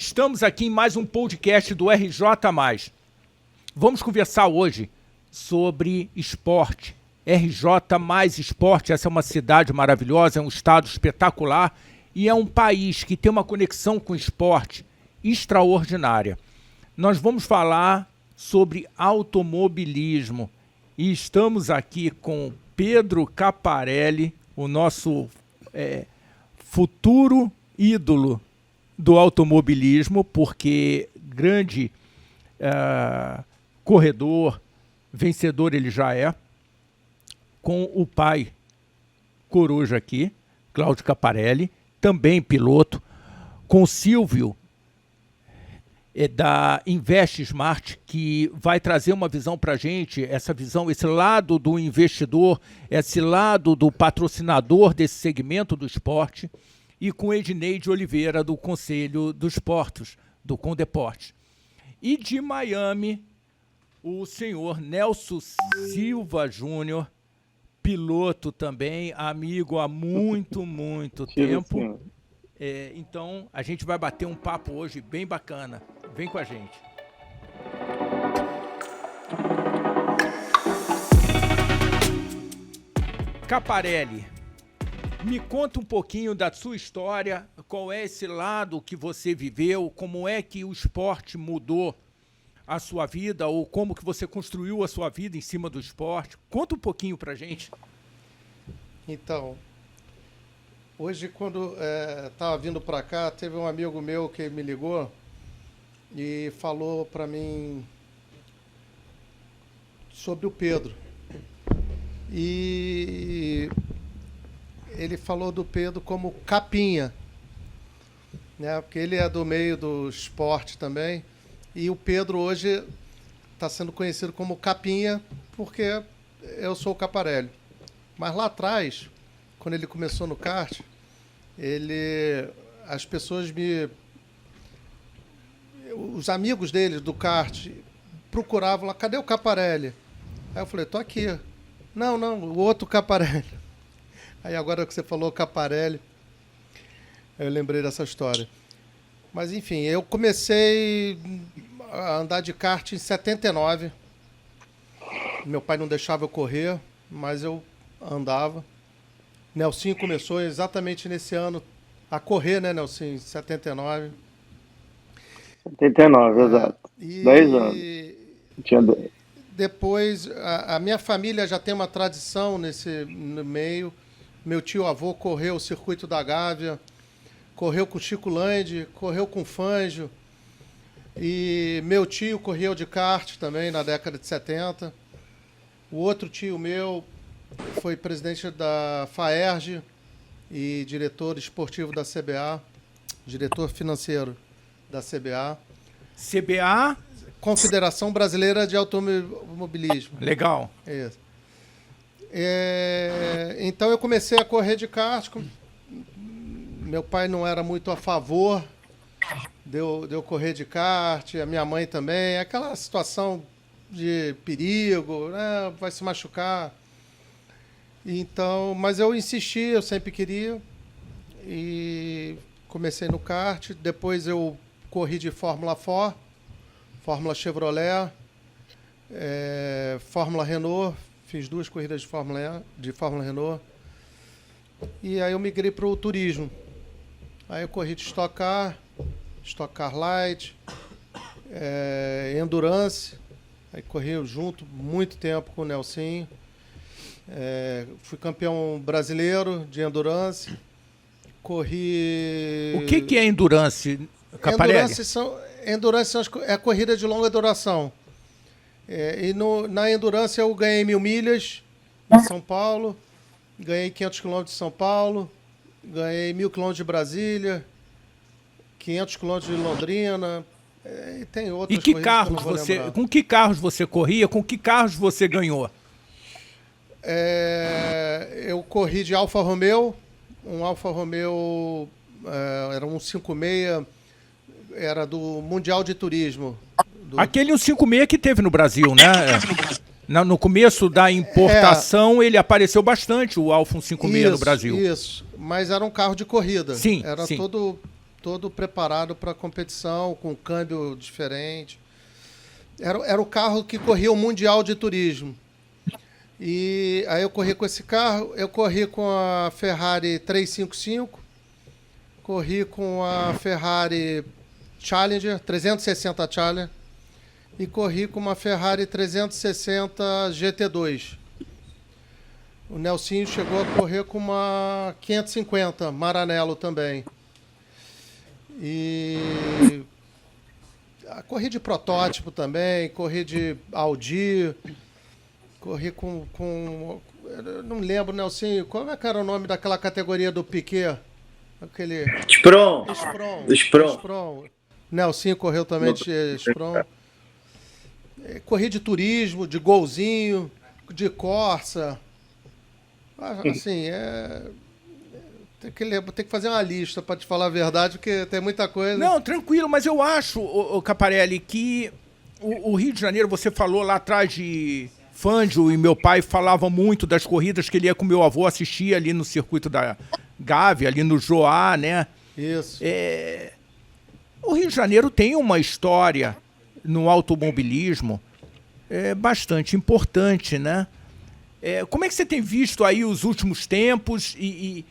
Estamos aqui em mais um podcast do RJ+. Vamos conversar hoje sobre esporte. RJ mais esporte, essa é uma cidade maravilhosa, é um estado espetacular e é um país que tem uma conexão com o esporte extraordinária. Nós vamos falar sobre automobilismo e estamos aqui com Pedro Caparelli, o nosso futuro ídolo do automobilismo, porque grande corredor, vencedor ele já é, com o pai coruja aqui, Cláudio Caparelli, também piloto, com o Silvio, da Invest Smart, que vai trazer uma visão para a gente, essa visão, esse lado do investidor, esse lado do patrocinador desse segmento do esporte, e com Edneide Oliveira, do Conselho dos Portos, do Condeporte. E de Miami, o senhor Nelson Silva Júnior, piloto também, amigo há muito tempo. Então, a gente vai bater um papo hoje bem bacana. Vem com a gente. Caparelli, me conta um pouquinho da sua história, qual é esse lado que você viveu, como é que o esporte mudou a sua vida, ou como que você construiu a sua vida em cima do esporte. Conta um pouquinho pra gente. Então, hoje quando estava vindo para cá, teve um amigo meu que me ligou e falou para mim sobre o Pedro. E ele falou do Pedro como capinha, né? Porque ele é do meio do esporte também. E o Pedro hoje está sendo conhecido como capinha porque eu sou o Caparelli. Mas lá atrás, quando ele começou no kart, as pessoas os amigos dele do kart procuravam lá, cadê o Caparelli? Aí eu falei, tô aqui. Não, o outro Caparelli. Aí agora que você falou Caparelli, eu lembrei dessa história. Mas enfim, eu comecei a andar de kart em 79. Meu pai não deixava eu correr, mas eu andava. Nelsinho começou exatamente nesse ano a correr, né, Nelsinho? Em 79. 79, exato. 10 anos. Tinha 10. Depois, a minha família já tem uma tradição no meio. Meu tio-avô correu o circuito da Gávea, correu com o Chico Lande, correu com o Fangio. E meu tio correu de kart também na década de 70. O outro tio meu foi presidente da FAERJ e diretor esportivo da CBA, diretor financeiro da CBA. CBA? Confederação Brasileira de Automobilismo. Legal. Isso. Então eu comecei a correr de kart. Meu pai não era muito a favor de eu correr de kart, a minha mãe também. Aquela situação de perigo, né? Vai se machucar. Então, mas eu insisti, eu sempre queria. E comecei no kart. Depois eu corri de Fórmula 4, Fórmula Chevrolet, Fórmula Renault. Fiz 2 corridas de Fórmula Renault. E aí eu migrei para o turismo. Aí eu corri de Stock Car Light, Endurance. Aí corri junto muito tempo com o Nelsinho. Fui campeão brasileiro de Endurance. Corri... O que é Endurance, Caparelli? Endurance é corrida de longa duração. Na Endurance eu ganhei 1000 milhas em São Paulo, ganhei 500 km de São Paulo, ganhei 1000 km de Brasília, 500 km de Londrina, e tem outras e que corridas carros que eu não vou lembrar. com que carros você corria? Com que carros você ganhou? Eu corri de Alfa Romeo, um Alfa Romeo era um 56, era do Mundial de Turismo. Aquele 156 que teve no Brasil, né? No começo da importação, ele apareceu bastante, o Alfa 156 no Brasil. Isso, mas era um carro de corrida. Sim, era sim. todo todo preparado para a competição, com um câmbio diferente. Era o carro que corria o Mundial de Turismo. E aí eu corri com esse carro, eu corri com a Ferrari 355, corri com a Ferrari Challenger, 360 Challenger, e corri com uma Ferrari 360 GT2. O Nelsinho chegou a correr com uma 550 Maranello também. E corri de protótipo também, corri de Audi, corri com eu não lembro, Nelsinho, qual é que era o nome daquela categoria do Piquet? Aquele... Spron. Nelsinho correu também de Spron. Corri de turismo, de golzinho, de Corsa. Assim, tem que fazer uma lista para te falar a verdade, porque tem muita coisa. Não, tranquilo, mas eu acho, o Caparelli, que o Rio de Janeiro, você falou lá atrás de Fangio, e meu pai falava muito das corridas que ele ia com meu avô assistir ali no circuito da Gávea, ali no Joá, né? Isso. O Rio de Janeiro tem uma história no automobilismo bastante importante, né? Como é que você tem visto aí os últimos tempos e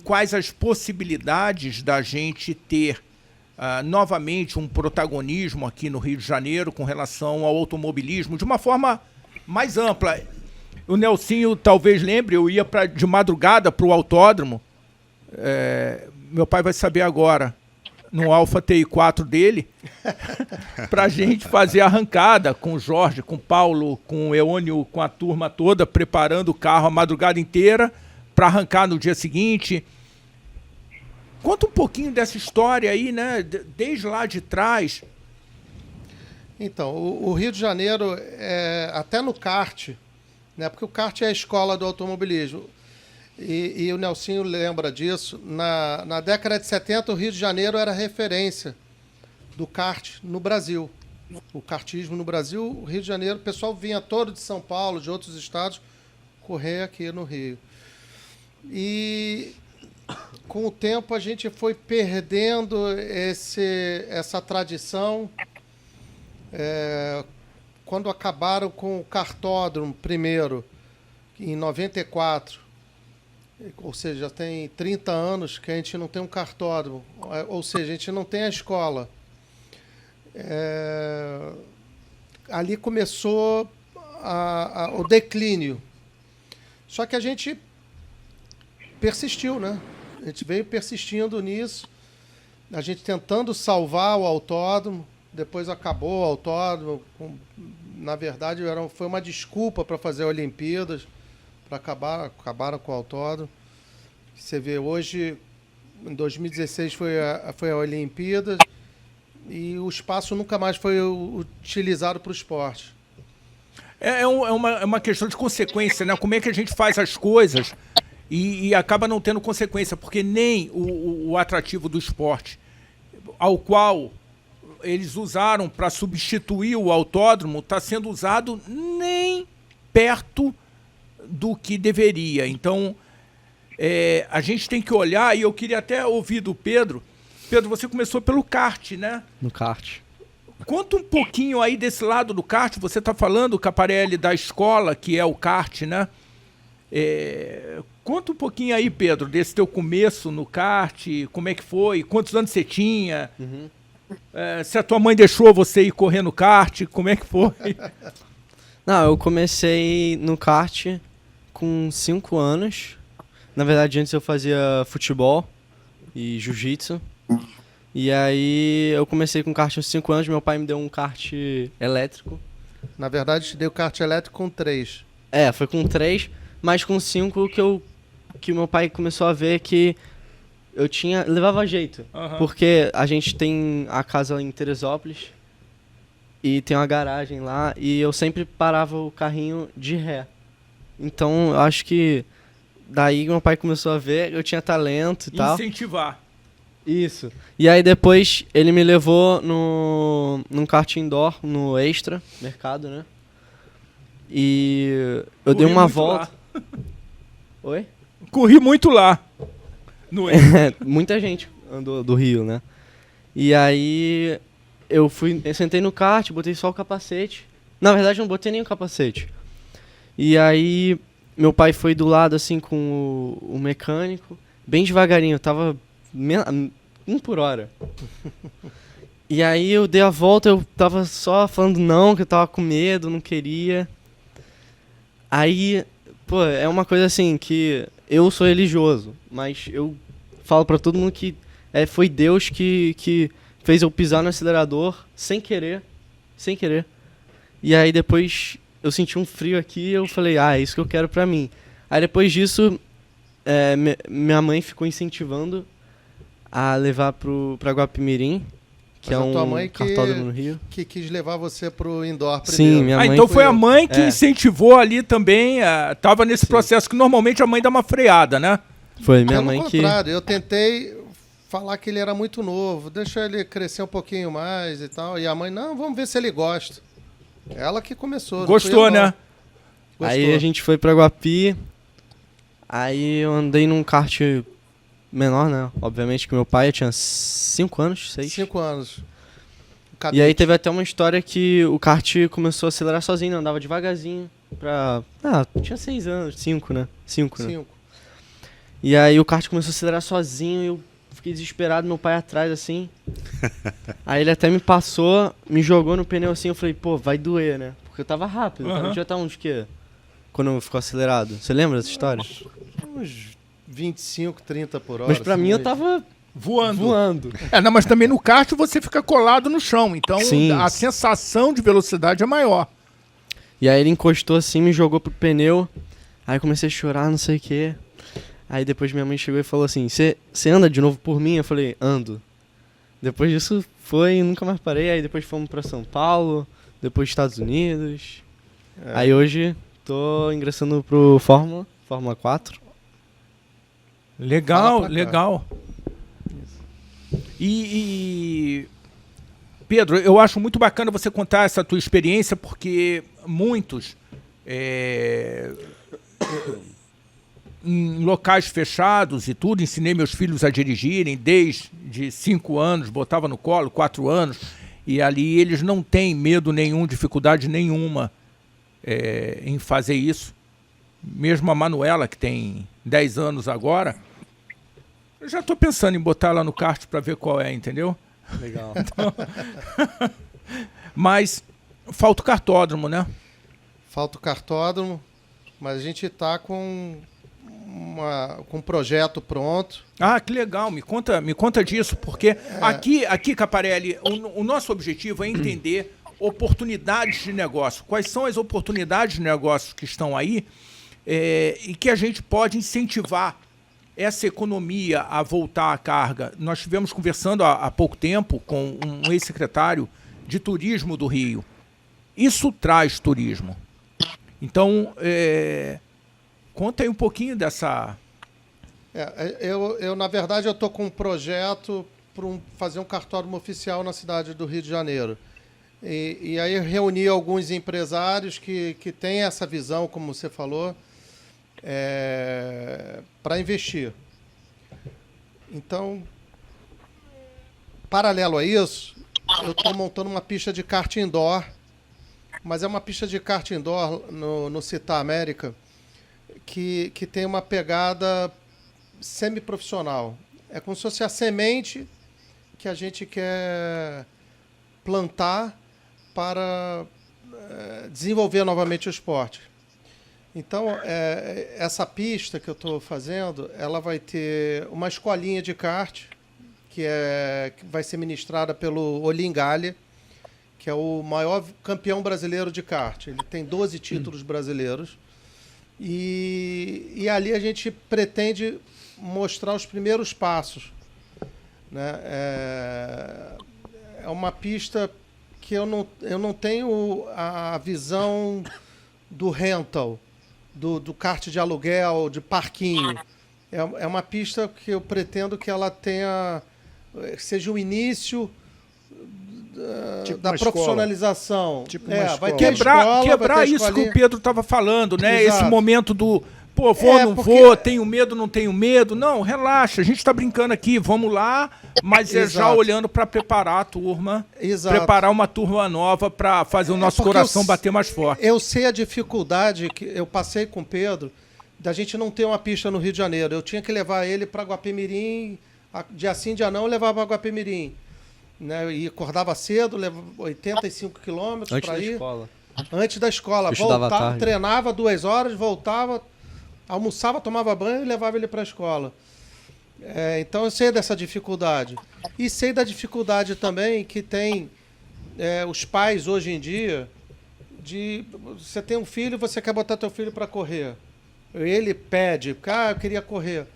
quais as possibilidades da gente ter novamente um protagonismo aqui no Rio de Janeiro com relação ao automobilismo de uma forma mais ampla? O Nelsinho talvez lembre, eu ia de madrugada para o autódromo, meu pai vai saber agora, no Alfa TI4 dele, pra gente fazer a arrancada com o Jorge, com o Paulo, com o Eônio, com a turma toda, preparando o carro a madrugada inteira para arrancar no dia seguinte. Conta um pouquinho dessa história aí, né? Desde lá de trás. Então, o Rio de Janeiro, até no kart, né? Porque o kart é a escola do automobilismo. E o Nelsinho lembra disso. Na década de 70, o Rio de Janeiro era referência do kart no Brasil. O kartismo no Brasil, o Rio de Janeiro, o pessoal vinha todo de São Paulo, de outros estados, correr aqui no Rio. E com o tempo a gente foi perdendo essa tradição. Quando acabaram com o kartódromo primeiro, em 94, ou seja, já tem 30 anos que a gente não tem um kartódromo, ou seja, a gente não tem a escola. Ali começou o declínio. Só que a gente persistiu, né? A gente veio persistindo nisso, a gente tentando salvar o autódromo, depois acabou o autódromo. Na verdade, foi uma desculpa para fazer Olimpíadas, para acabaram com o autódromo. Você vê, hoje, em 2016 foi a Olimpíada e o espaço nunca mais foi utilizado para o esporte. É uma questão de consequência, né? Como é que a gente faz as coisas e acaba não tendo consequência, porque nem o atrativo do esporte, ao qual eles usaram para substituir o autódromo, está sendo usado nem perto do que deveria. Então, a gente tem que olhar, e eu queria até ouvir do Pedro. Pedro, você começou pelo kart, né? No kart. Conta um pouquinho aí desse lado do kart. Você está falando, Caparelli, da escola, que é o kart, né? Conta um pouquinho aí, Pedro, desse teu começo no kart, como é que foi, quantos anos você tinha, se a tua mãe deixou você ir correr no kart, como é que foi? Não, eu comecei no kart com 5 anos. Na verdade, antes eu fazia futebol e jiu-jitsu. E aí eu comecei com kart aos 5 anos, meu pai me deu um kart elétrico. Na verdade, te deu kart elétrico com 3. Foi com 3, mas com 5 que meu pai começou a ver que eu levava jeito. Uhum. Porque a gente tem a casa em Teresópolis e tem uma garagem lá e eu sempre parava o carrinho de ré. Então eu acho que daí meu pai começou a ver que eu tinha talento e tal. Incentivar. Isso. E aí depois ele me levou num kart indoor, no Extra, mercado, né? E eu dei uma volta. Lá. Oi? Corri muito lá. Muita gente andou do Rio, né? E aí eu sentei no kart, botei só o capacete. Na verdade, não botei nem o capacete. E aí meu pai foi do lado, assim, com o mecânico, bem devagarinho, tava 1 por hora. E aí eu dei a volta, eu tava só falando não, que eu tava com medo, não queria. Aí, pô, é uma coisa assim, que eu sou religioso, mas eu falo pra todo mundo que foi Deus que fez eu pisar no acelerador sem querer. E aí depois eu senti um frio aqui e eu falei, é isso que eu quero pra mim. Aí depois disso, minha mãe ficou incentivando a levar pra Guapimirim, que Mas é tua um mãe cartódromo no Rio. que quis levar você pro indoor primeiro. Sim, minha mãe Então foi a mãe que incentivou ali também, tava nesse processo, que normalmente a mãe dá uma freada, né? Foi minha Pelo mãe que... contrário, eu tentei falar que ele era muito novo, deixa ele crescer um pouquinho mais e tal. E a mãe, não, vamos ver se ele gosta. Ela que começou. não fui Gostou, eu, não. né? Gostou. Aí a gente foi pra Guapi, aí eu andei num kart menor, né? Obviamente que meu pai tinha 5 anos, 6. 5 anos. E aí teve até uma história que o kart começou a acelerar sozinho, andava devagarzinho pra... tinha 6 anos, 5, né? 5, né? 5. E aí o kart começou a acelerar sozinho e eu fiquei desesperado, meu pai atrás, assim. Aí ele até me passou, me jogou no pneu assim, eu falei, pô, vai doer, né? Porque eu tava rápido, Aham. já tava uns quê? Quando ficou acelerado. Você lembra dessa história? Uns 25, 30 por hora. Mas pra assim, mim eu meio. tava Voando. Não, mas também no kart você fica colado no chão, então Sim. a sensação de velocidade é maior. E aí ele encostou assim, me jogou pro pneu. Aí eu comecei a chorar, não sei o quê. Aí depois minha mãe chegou e falou assim, você anda de novo por mim? Eu falei, ando. Depois disso foi e nunca mais parei. Aí depois fomos pra São Paulo, depois Estados Unidos. Aí hoje tô ingressando pro Fórmula 4. Legal, Fala pra cá. legal. E Pedro, eu acho muito bacana você contar essa tua experiência, porque muitos em locais fechados e tudo, ensinei meus filhos a dirigirem desde 5 anos, botava no colo, 4 anos, e ali eles não têm medo nenhum, dificuldade nenhuma em fazer isso. Mesmo a Manuela, que tem 10 anos agora, eu já estou pensando em botar ela no kart para ver qual é, entendeu? Legal. Mas falta o cartódromo, né? Falta o cartódromo, mas a gente tá com um projeto pronto. Ah, que legal, me conta disso, porque aqui, Caparelli, o nosso objetivo é entender oportunidades de negócio. Quais são as oportunidades de negócio que estão aí e que a gente pode incentivar essa economia a voltar à carga. Nós estivemos conversando há pouco tempo com um ex-secretário de turismo do Rio. Isso traz turismo. Então, conta aí um pouquinho dessa... Eu na verdade, eu estou com um projeto para fazer um cartódromo oficial na cidade do Rio de Janeiro. E aí eu reuni alguns empresários que têm essa visão, como você falou, para investir. Então, paralelo a isso, eu estou montando uma pista de kart indoor, mas é uma pista de kart indoor no Città América que tem uma pegada semi-profissional. É como se fosse a semente que a gente quer plantar para desenvolver novamente o esporte. Então, essa pista que eu estou fazendo, ela vai ter uma escolinha de kart, que vai ser ministrada pelo Olingalha, que é o maior campeão brasileiro de kart. Ele tem 12 títulos brasileiros. E ali a gente pretende mostrar os primeiros passos, né? É uma pista que eu não tenho a visão do rental, do kart de aluguel, de parquinho. É uma pista que eu pretendo que ela seja o início Tipo da uma profissionalização. Tipo uma vai escola. ter escola, Quebrar vai ter isso que escolinha. o Pedro estava falando, né? Exato. Esse momento do Pô, vou, não vou, tenho medo, não tenho medo. Não, relaxa, a gente está brincando aqui, vamos lá, mas é já olhando para preparar a turma, preparar uma turma nova para fazer o nosso coração bater mais forte. Eu sei a dificuldade que eu passei com o Pedro da gente não ter uma pista no Rio de Janeiro. Eu tinha que levar ele para Guapimirim, dia sim, dia não, eu levava para Guapimirim. Né? E acordava cedo, levava 85 quilômetros para ir. Antes da escola. Voltava, treinava 2 horas, voltava, almoçava, tomava banho e levava ele para a escola. Então eu sei dessa dificuldade. E sei da dificuldade também que tem os pais hoje em dia de você tem um filho, você quer botar teu filho para correr. Ele pede, eu queria correr.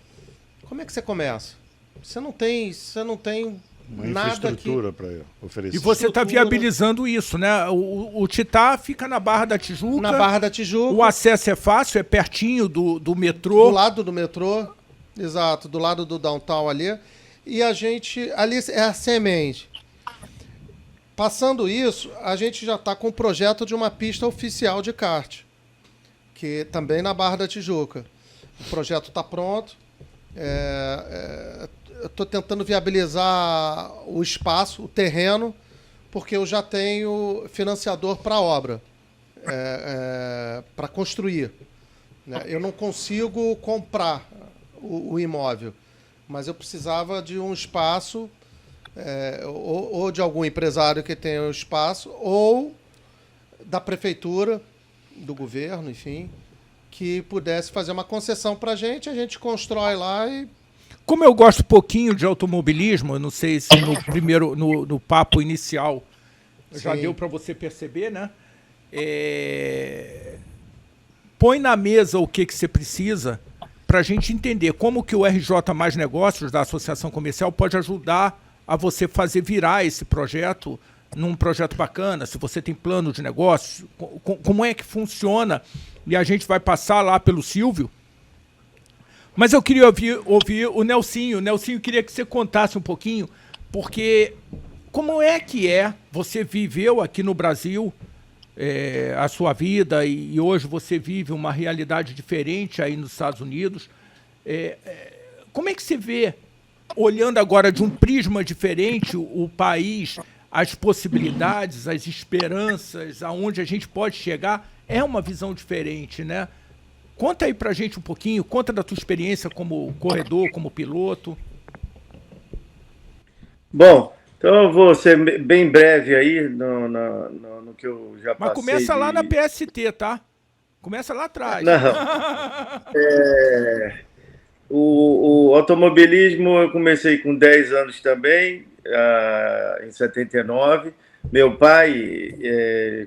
Como é que você começa? Você não tem uma nada infraestrutura para oferecer. E você está viabilizando isso, né? O Titá fica na Barra da Tijuca. Na Barra da Tijuca. O acesso é fácil, é pertinho do metrô. Do lado do metrô, exato, do lado do downtown ali. E a gente, ali é a semente. Passando isso, a gente já está com o projeto de uma pista oficial de kart, que também na Barra da Tijuca. O projeto está pronto. Eu estou tentando viabilizar o espaço, o terreno, porque eu já tenho financiador para a obra, para construir. Né? Eu não consigo comprar o imóvel, mas eu precisava de um espaço, ou de algum empresário que tenha o espaço, ou da prefeitura, do governo, enfim, que pudesse fazer uma concessão para a gente constrói lá e... Como eu gosto pouquinho de automobilismo, eu não sei se no papo inicial já deu para você perceber, né? Põe na mesa o que você precisa para a gente entender como que o RJ Mais Negócios da Associação Comercial pode ajudar a você fazer virar esse projeto num projeto bacana, se você tem plano de negócio, como é que funciona, e a gente vai passar lá pelo Silvio. Mas eu queria ouvir o Nelsinho. Nelsinho, queria que você contasse um pouquinho, porque como é que você viveu aqui no Brasil a sua vida e hoje você vive uma realidade diferente aí nos Estados Unidos. Como é que você vê, olhando agora de um prisma diferente, o país, as possibilidades, as esperanças, aonde a gente pode chegar? É uma visão diferente, né? Conta aí pra gente um pouquinho, conta da tua experiência como corredor, como piloto. Bom, então eu vou ser bem breve aí no que eu já passei. Mas começa lá na PST, tá? Começa lá atrás. Não. O automobilismo eu comecei com 10 anos também, em 79. Meu pai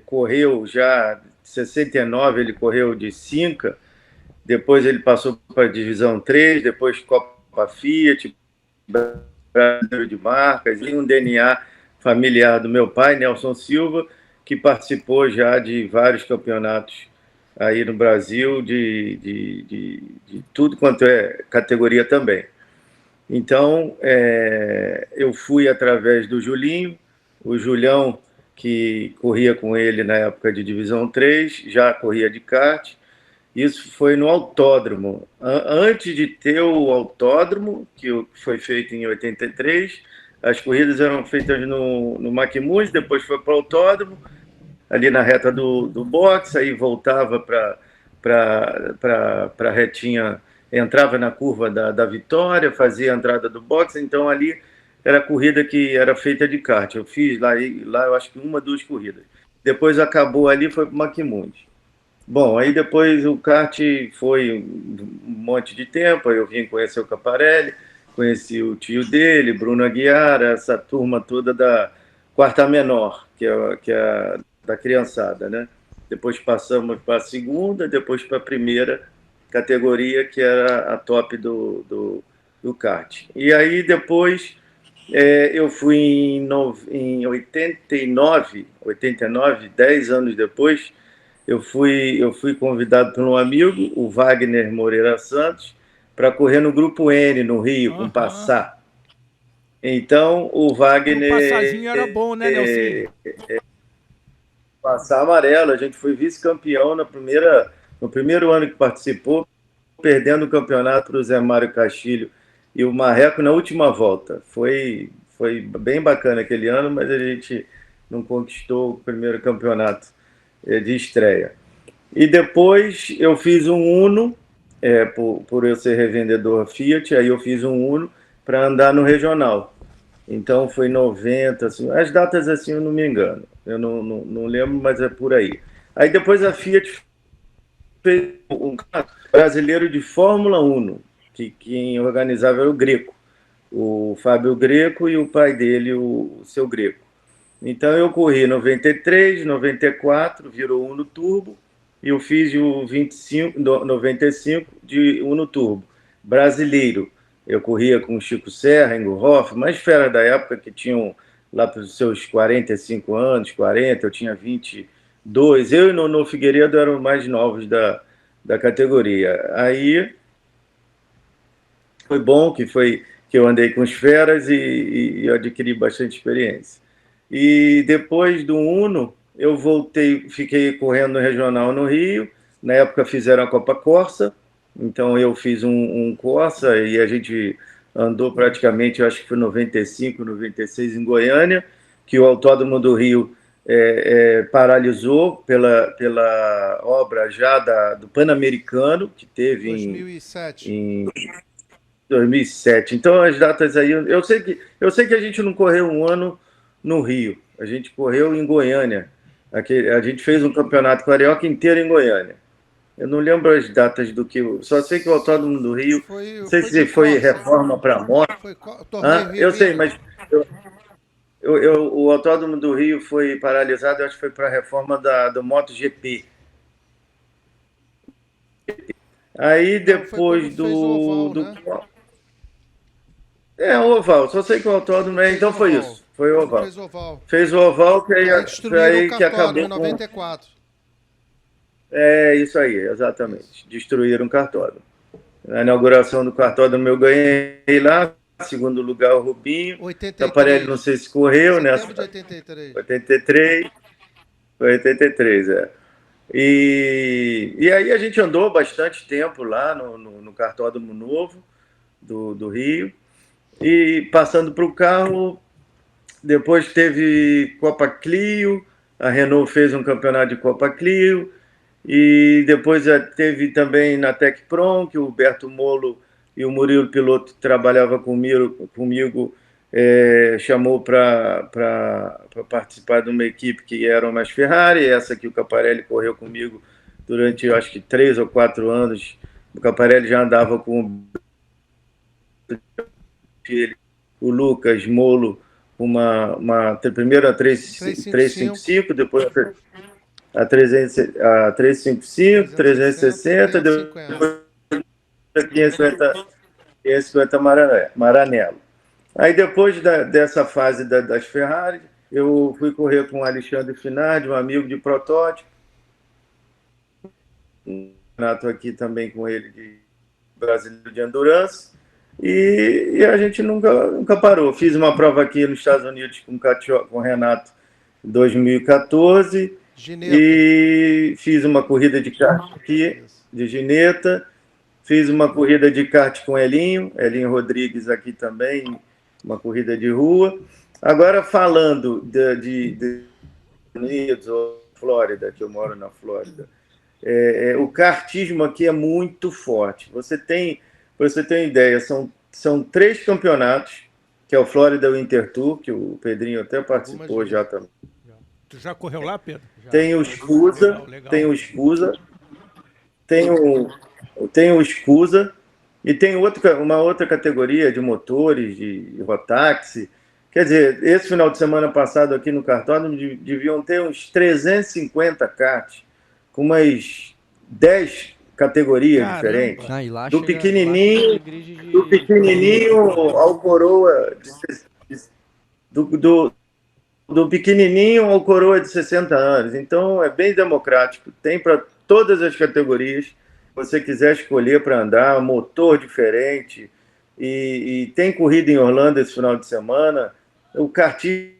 correu já, em 69 ele correu de Cinca. Depois ele passou para a Divisão 3, depois Copa Fiat, Brasil de Marcas, e um DNA familiar do meu pai, Nelson Silva, que participou já de vários campeonatos aí no Brasil, de tudo quanto é categoria também. Então, eu fui através do Julinho, o Julião, que corria com ele na época de Divisão 3, já corria de kart. Isso foi no autódromo. Antes de ter o autódromo, que foi feito em 83, as corridas eram feitas no Maquimus, depois foi para o autódromo, ali na reta do boxe, aí voltava para a retinha, entrava na curva da Vitória, fazia a entrada do boxe, então ali era a corrida que era feita de kart. Eu fiz lá eu acho que 1, 2 corridas. Depois acabou ali, foi para o Maquimus. Bom, aí depois o kart foi um monte de tempo, aí eu vim conhecer o Caparelli, conheci o tio dele, Bruno Aguiar, essa turma toda da quarta menor, que é da criançada, né? Depois passamos para a segunda, depois para a primeira categoria, que era a top do kart. E aí depois eu fui em 89, 10 anos depois, eu fui convidado por um amigo, o Wagner Moreira Santos, para correr no Grupo N, no Rio, com Passar. Então, o Wagner... O passazinho era bom, né, Nelson? Passar amarelo, a gente foi vice-campeão no primeiro ano que participou, perdendo o campeonato para o Zé Mário Castilho e o Marreco na última volta. Foi bem bacana aquele ano, mas a gente não conquistou o primeiro campeonato de estreia. E depois eu fiz um Uno, por eu ser revendedor Fiat, aí eu fiz um Uno para andar no regional. Então foi 90, assim, as datas assim eu não me engano, eu não lembro, mas é por aí. Aí depois a Fiat fez um brasileiro de Fórmula 1, que quem organizava era o Greco, o Fábio Greco e o pai dele, o seu Greco. Então eu corri 93, 94, virou Uno Turbo, e eu fiz o 95 de Uno Turbo, brasileiro. Eu corria com o Chico Serra, Ingo Hoff, mais fera da época que tinham lá para os seus 45 anos, 40, eu tinha 22. Eu e Nono Figueiredo eram mais novos da categoria. Aí foi bom que eu andei com os feras e eu adquiri bastante experiência. E depois do Uno, eu voltei, fiquei correndo no regional no Rio. Na época fizeram a Copa Corsa, então eu fiz um Corsa e a gente andou praticamente, eu acho que foi 95, 96 em Goiânia, que o Autódromo do Rio paralisou pela obra já do Pan-Americano, que teve 2007. em 2007. Então as datas aí, eu sei que a gente não correu um ano no Rio, a gente correu em Goiânia. A gente fez um campeonato carioca inteiro em Goiânia. Eu não lembro as datas do que. Só sei que o Autódromo do Rio. Não sei se foi reforma para moto. Eu sei, mas o Autódromo do Rio foi paralisado, eu acho que foi para a reforma do MotoGP. Aí depois do oval, né? O oval, só sei que o autódromo então foi isso. Foi o oval. Fez o oval, que aí que acabou em 94. Isso aí, exatamente. Destruíram o cartódromo. Na inauguração do cartódromo eu ganhei lá, segundo lugar o Rubinho. 83. Taparelli não sei se correu, né? Setembro de 83. 83. Foi 83, E aí a gente andou bastante tempo lá no cartódromo novo do Rio. E passando para o carro, depois teve Copa Clio, a Renault fez um campeonato de Copa Clio, e depois teve também na Tecprom, que o Humberto Molo e o Murilo Piloto trabalhavam comigo chamou para participar de uma equipe que era uma Ferrari, essa que o Caparelli correu comigo durante, eu acho que 3 ou 4 anos. O Caparelli já andava com o Lucas Molo, primeiro a 355, depois a 355, 360, depois a 550 Maranello. Aí depois dessa fase das Ferrari, eu fui correr com o Alexandre Finardi, um amigo de protótipo, um campeonato aqui também com ele de brasileiro de endurance. E a gente nunca parou. Fiz uma prova aqui nos Estados Unidos com o Renato em 2014. Gineta. E fiz uma corrida de kart aqui, de Gineta. Fiz uma corrida de kart com Elinho Rodrigues aqui também, uma corrida de rua. Agora falando de Unidos ou Flórida, que eu moro na Flórida, o kartismo aqui é muito forte. Para você ter uma ideia, são 3 campeonatos, que é o Florida Winter Tour, que o Pedrinho até participou já também. Tu já correu lá, Pedro? Já. Tem o Scusa, legal. tem o Scusa, tem o Scusa, e tem uma outra categoria de motores, de rotaxi. Quer dizer, esse final de semana passado aqui no cartódromo deviam ter uns 350 karts, com umas 10 categorias diferentes. Do pequenininho ao coroa do pequenininho ao coroa de 60 anos. Então é bem democrático, tem para todas as categorias. Se você quiser escolher para andar, motor diferente, e tem corrida em Orlando esse final de semana. O kartismo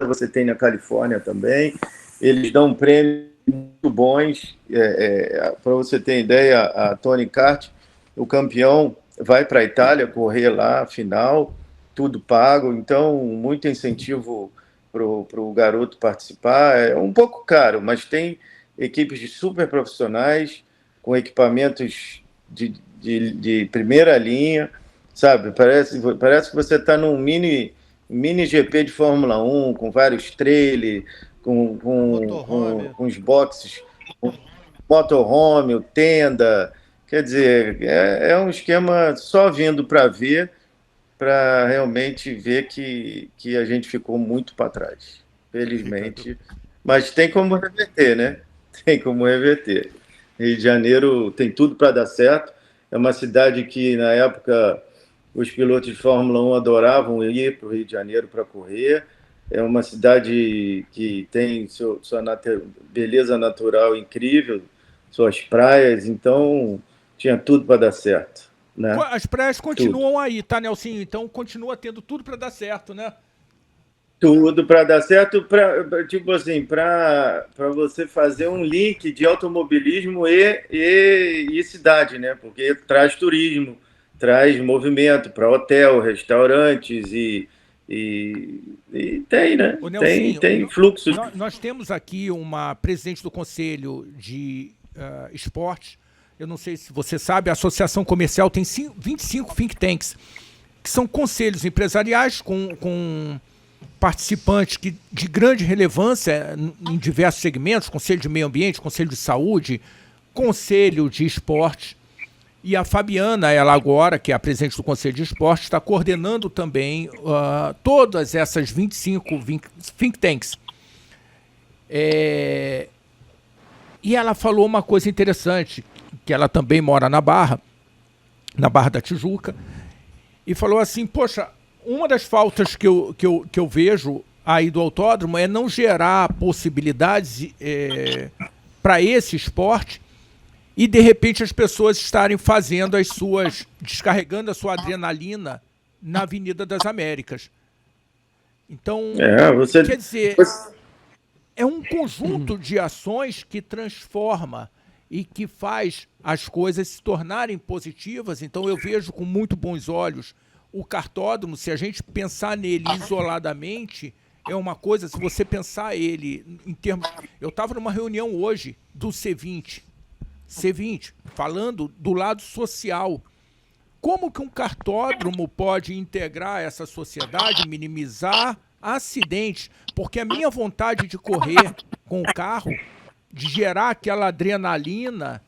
você tem na Califórnia também. eles dão prêmios muito bons. Para você ter ideia, a Tony Kart, o campeão, vai para a Itália correr lá, final, tudo pago, então muito incentivo para o garoto participar. É um pouco caro, mas tem equipes de super profissionais, com equipamentos de primeira linha, sabe? Parece que você está num mini GP de Fórmula 1, com vários trailers, com os boxes, com motorhome, tenda. Quer dizer, é um esquema só vindo para ver, para realmente ver que a gente ficou muito para trás, felizmente. Mas tem como reverter, né? Tem como reverter. Rio de Janeiro tem tudo para dar certo. É uma cidade que, na época, os pilotos de Fórmula 1 adoravam ir para o Rio de Janeiro para correr. É uma cidade que tem sua beleza natural incrível, suas praias, então tinha tudo para dar certo. Né? As praias continuam aí, tá, Nelsinho? Então continua tendo tudo para dar certo, né? Tudo para dar certo, tipo assim, para você fazer um link de automobilismo e cidade, né? Porque traz turismo, traz movimento para hotel, restaurantes e tem, né? Ô, Nelsinho, tem fluxo. Nós temos aqui uma presidente do Conselho de Esportes. Eu não sei se você sabe, a Associação Comercial tem 25 think tanks, que são conselhos empresariais com participantes de grande relevância em diversos segmentos, Conselho de Meio Ambiente, Conselho de Saúde, Conselho de Esporte. E a Fabiana, ela agora, que é a presidente do Conselho de Esporte, está coordenando também todas essas 25 think tanks. E ela falou uma coisa interessante, que ela também mora na Barra da Tijuca, e falou assim, poxa, uma das faltas que eu vejo aí do autódromo é não gerar possibilidades para esse esporte e, de repente, as pessoas estarem fazendo descarregando a sua adrenalina na Avenida das Américas. Então, quer dizer, é um conjunto de ações que transforma e que faz as coisas se tornarem positivas. Então eu vejo com muito bons olhos o kartódromo. Se a gente pensar nele isoladamente, é uma coisa. Se você pensar ele em termos... Eu estava numa reunião hoje do C20, falando do lado social. Como que um kartódromo pode integrar essa sociedade, minimizar acidentes? Porque a minha vontade de correr com o carro, de gerar aquela adrenalina,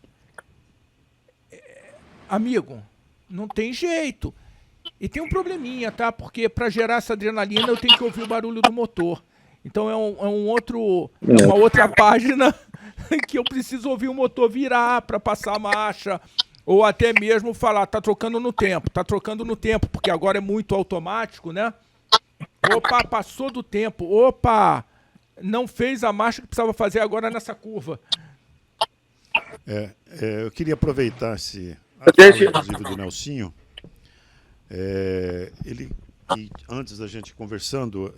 amigo, não tem jeito. E tem um probleminha, tá? Porque para gerar essa adrenalina eu tenho que ouvir o barulho do motor. Então é uma outra página que eu preciso ouvir o motor virar para passar a marcha, ou até mesmo falar, tá trocando no tempo, porque agora é muito automático, né? Opa, passou do tempo. Opa, não fez a marcha que precisava fazer agora nessa curva. Eu queria aproveitar a fala, inclusive, do Nelsinho. Antes da gente conversando,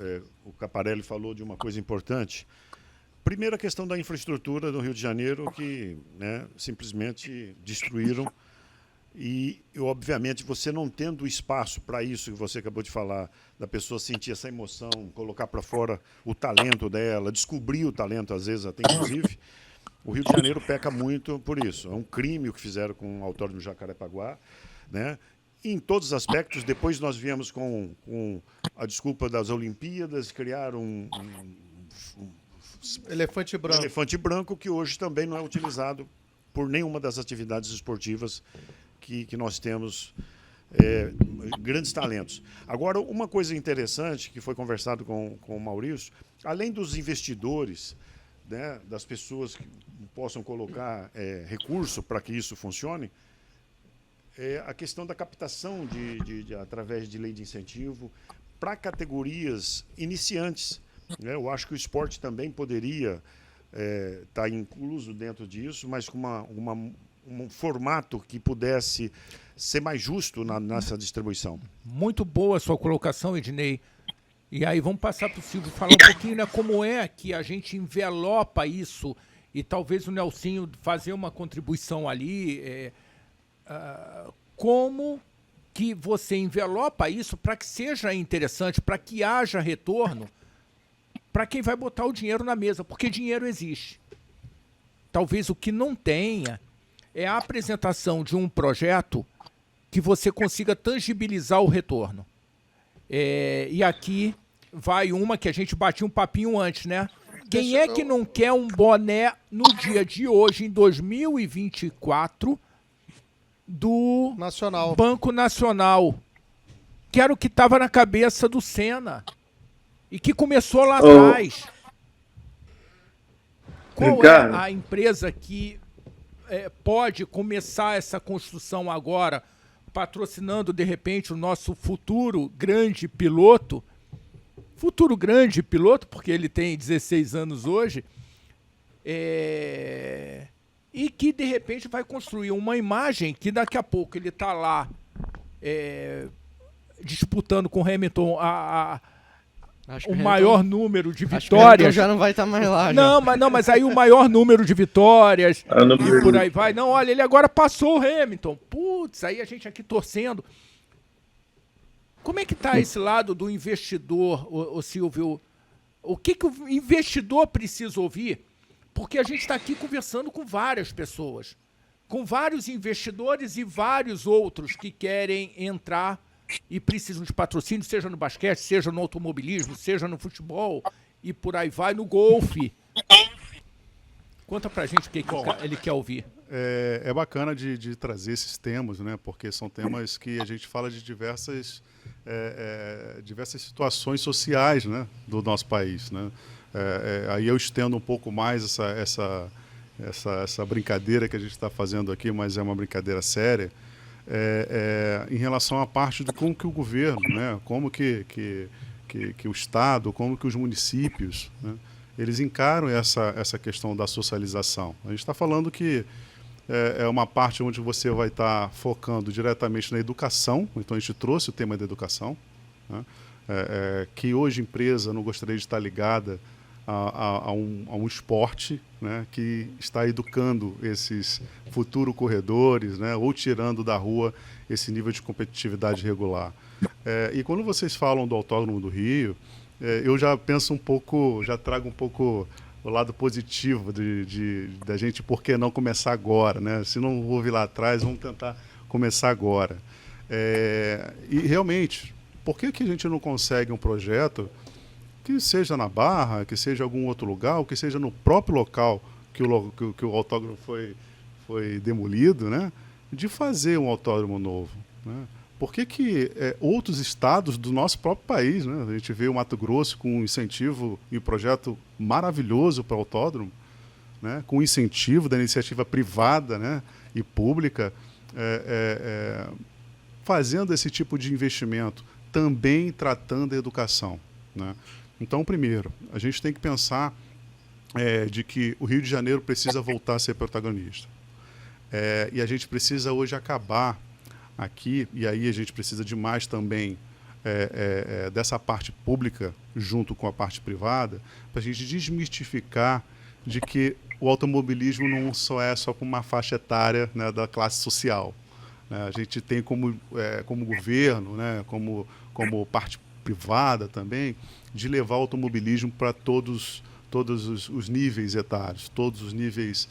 o Caparelli falou de uma coisa importante. Primeiro, a questão da infraestrutura do Rio de Janeiro, que, né, simplesmente destruíram. E, obviamente, você não tendo espaço para isso que você acabou de falar, da pessoa sentir essa emoção, colocar para fora o talento dela, descobrir o talento, às vezes, até inclusive, o Rio de Janeiro peca muito por isso. É um crime o que fizeram com o autódromo Jacarepaguá, né? Em todos os aspectos. Depois nós viemos com a desculpa das Olimpíadas, criaram um elefante branco, que hoje também não é utilizado por nenhuma das atividades esportivas que nós temos grandes talentos. Agora, uma coisa interessante que foi conversado com o Maurício, além dos investidores, né, das pessoas que possam colocar recurso para que isso funcione, a questão da captação através de lei de incentivo para categorias iniciantes. Né? Eu acho que o esporte também poderia estar incluso dentro disso, mas com um formato que pudesse ser mais justo nessa distribuição. Muito boa a sua colocação, Ednei. E aí vamos passar para o Silvio falar um pouquinho, né, como é que a gente envelopa isso, e talvez o Nelsinho fazer uma contribuição ali, como que você envelopa isso para que seja interessante, para que haja retorno para quem vai botar o dinheiro na mesa, porque dinheiro existe. Talvez o que não tenha é a apresentação de um projeto que você consiga tangibilizar o retorno. E aqui vai uma que a gente batia um papinho antes, né? Quem é que não quer um boné no dia de hoje, em 2024, do Nacional. Banco Nacional? Que era o que estava na cabeça do Senna e que começou lá atrás. Qual Ricardo, é a empresa que pode começar essa construção agora, patrocinando, de repente, o nosso futuro grande piloto, porque ele tem 16 anos hoje, e que, de repente, vai construir uma imagem que daqui a pouco ele está lá disputando com o Hamilton o maior número de vitórias. Já não vai estar mais lá. Não, mas aí o maior número de vitórias número e por aí vai. Não, olha, ele agora passou o Hamilton. Putz, aí a gente aqui torcendo. Como é que está esse lado do investidor, o Silvio? O que o investidor precisa ouvir? Porque a gente está aqui conversando com várias pessoas, com vários investidores e vários outros que querem entrar e precisam de patrocínio, seja no basquete, seja no automobilismo, seja no futebol e por aí vai, no golfe. Conta pra gente o que ele quer ouvir. É bacana de trazer esses temas, né? Porque são temas que a gente fala de diversas situações sociais, né? Do nosso país, né? Aí eu estendo um pouco mais essa brincadeira que a gente está fazendo aqui, mas é uma brincadeira séria, em relação à parte de como que o governo, né? Como que o Estado, como que os municípios, né? Eles encaram essa questão da socialização. A gente está falando que é uma parte onde você vai estar focando diretamente na educação, então a gente trouxe o tema da educação, né? Que hoje a empresa não gostaria de estar ligada a um esporte, né, que está educando esses futuros corredores, né, ou tirando da rua esse nível de competitividade regular. E quando vocês falam do Autódromo do Rio, eu já penso um pouco, já trago um pouco o lado positivo da gente, por que não começar agora, né? Se não houve lá atrás, vamos tentar começar agora. E realmente, por que a gente não consegue um projeto que seja na Barra, que seja em algum outro lugar, ou que seja no próprio local que o autódromo foi demolido, né? De fazer um autódromo novo, né? Por que outros estados do nosso próprio país, né? A gente vê o Mato Grosso com um incentivo e um projeto maravilhoso para o autódromo, né? Com incentivo da iniciativa privada, né? E pública, fazendo esse tipo de investimento, também tratando a educação, né? Então, primeiro, a gente tem que pensar de que o Rio de Janeiro precisa voltar a ser protagonista. E a gente precisa hoje acabar aqui, e aí a gente precisa de mais também dessa parte pública junto com a parte privada, para a gente desmistificar de que o automobilismo não só é só para uma faixa etária, né, da classe social, né? A gente tem como governo, né, como parte privada também, de levar o automobilismo para todos os níveis etários, todos os níveis,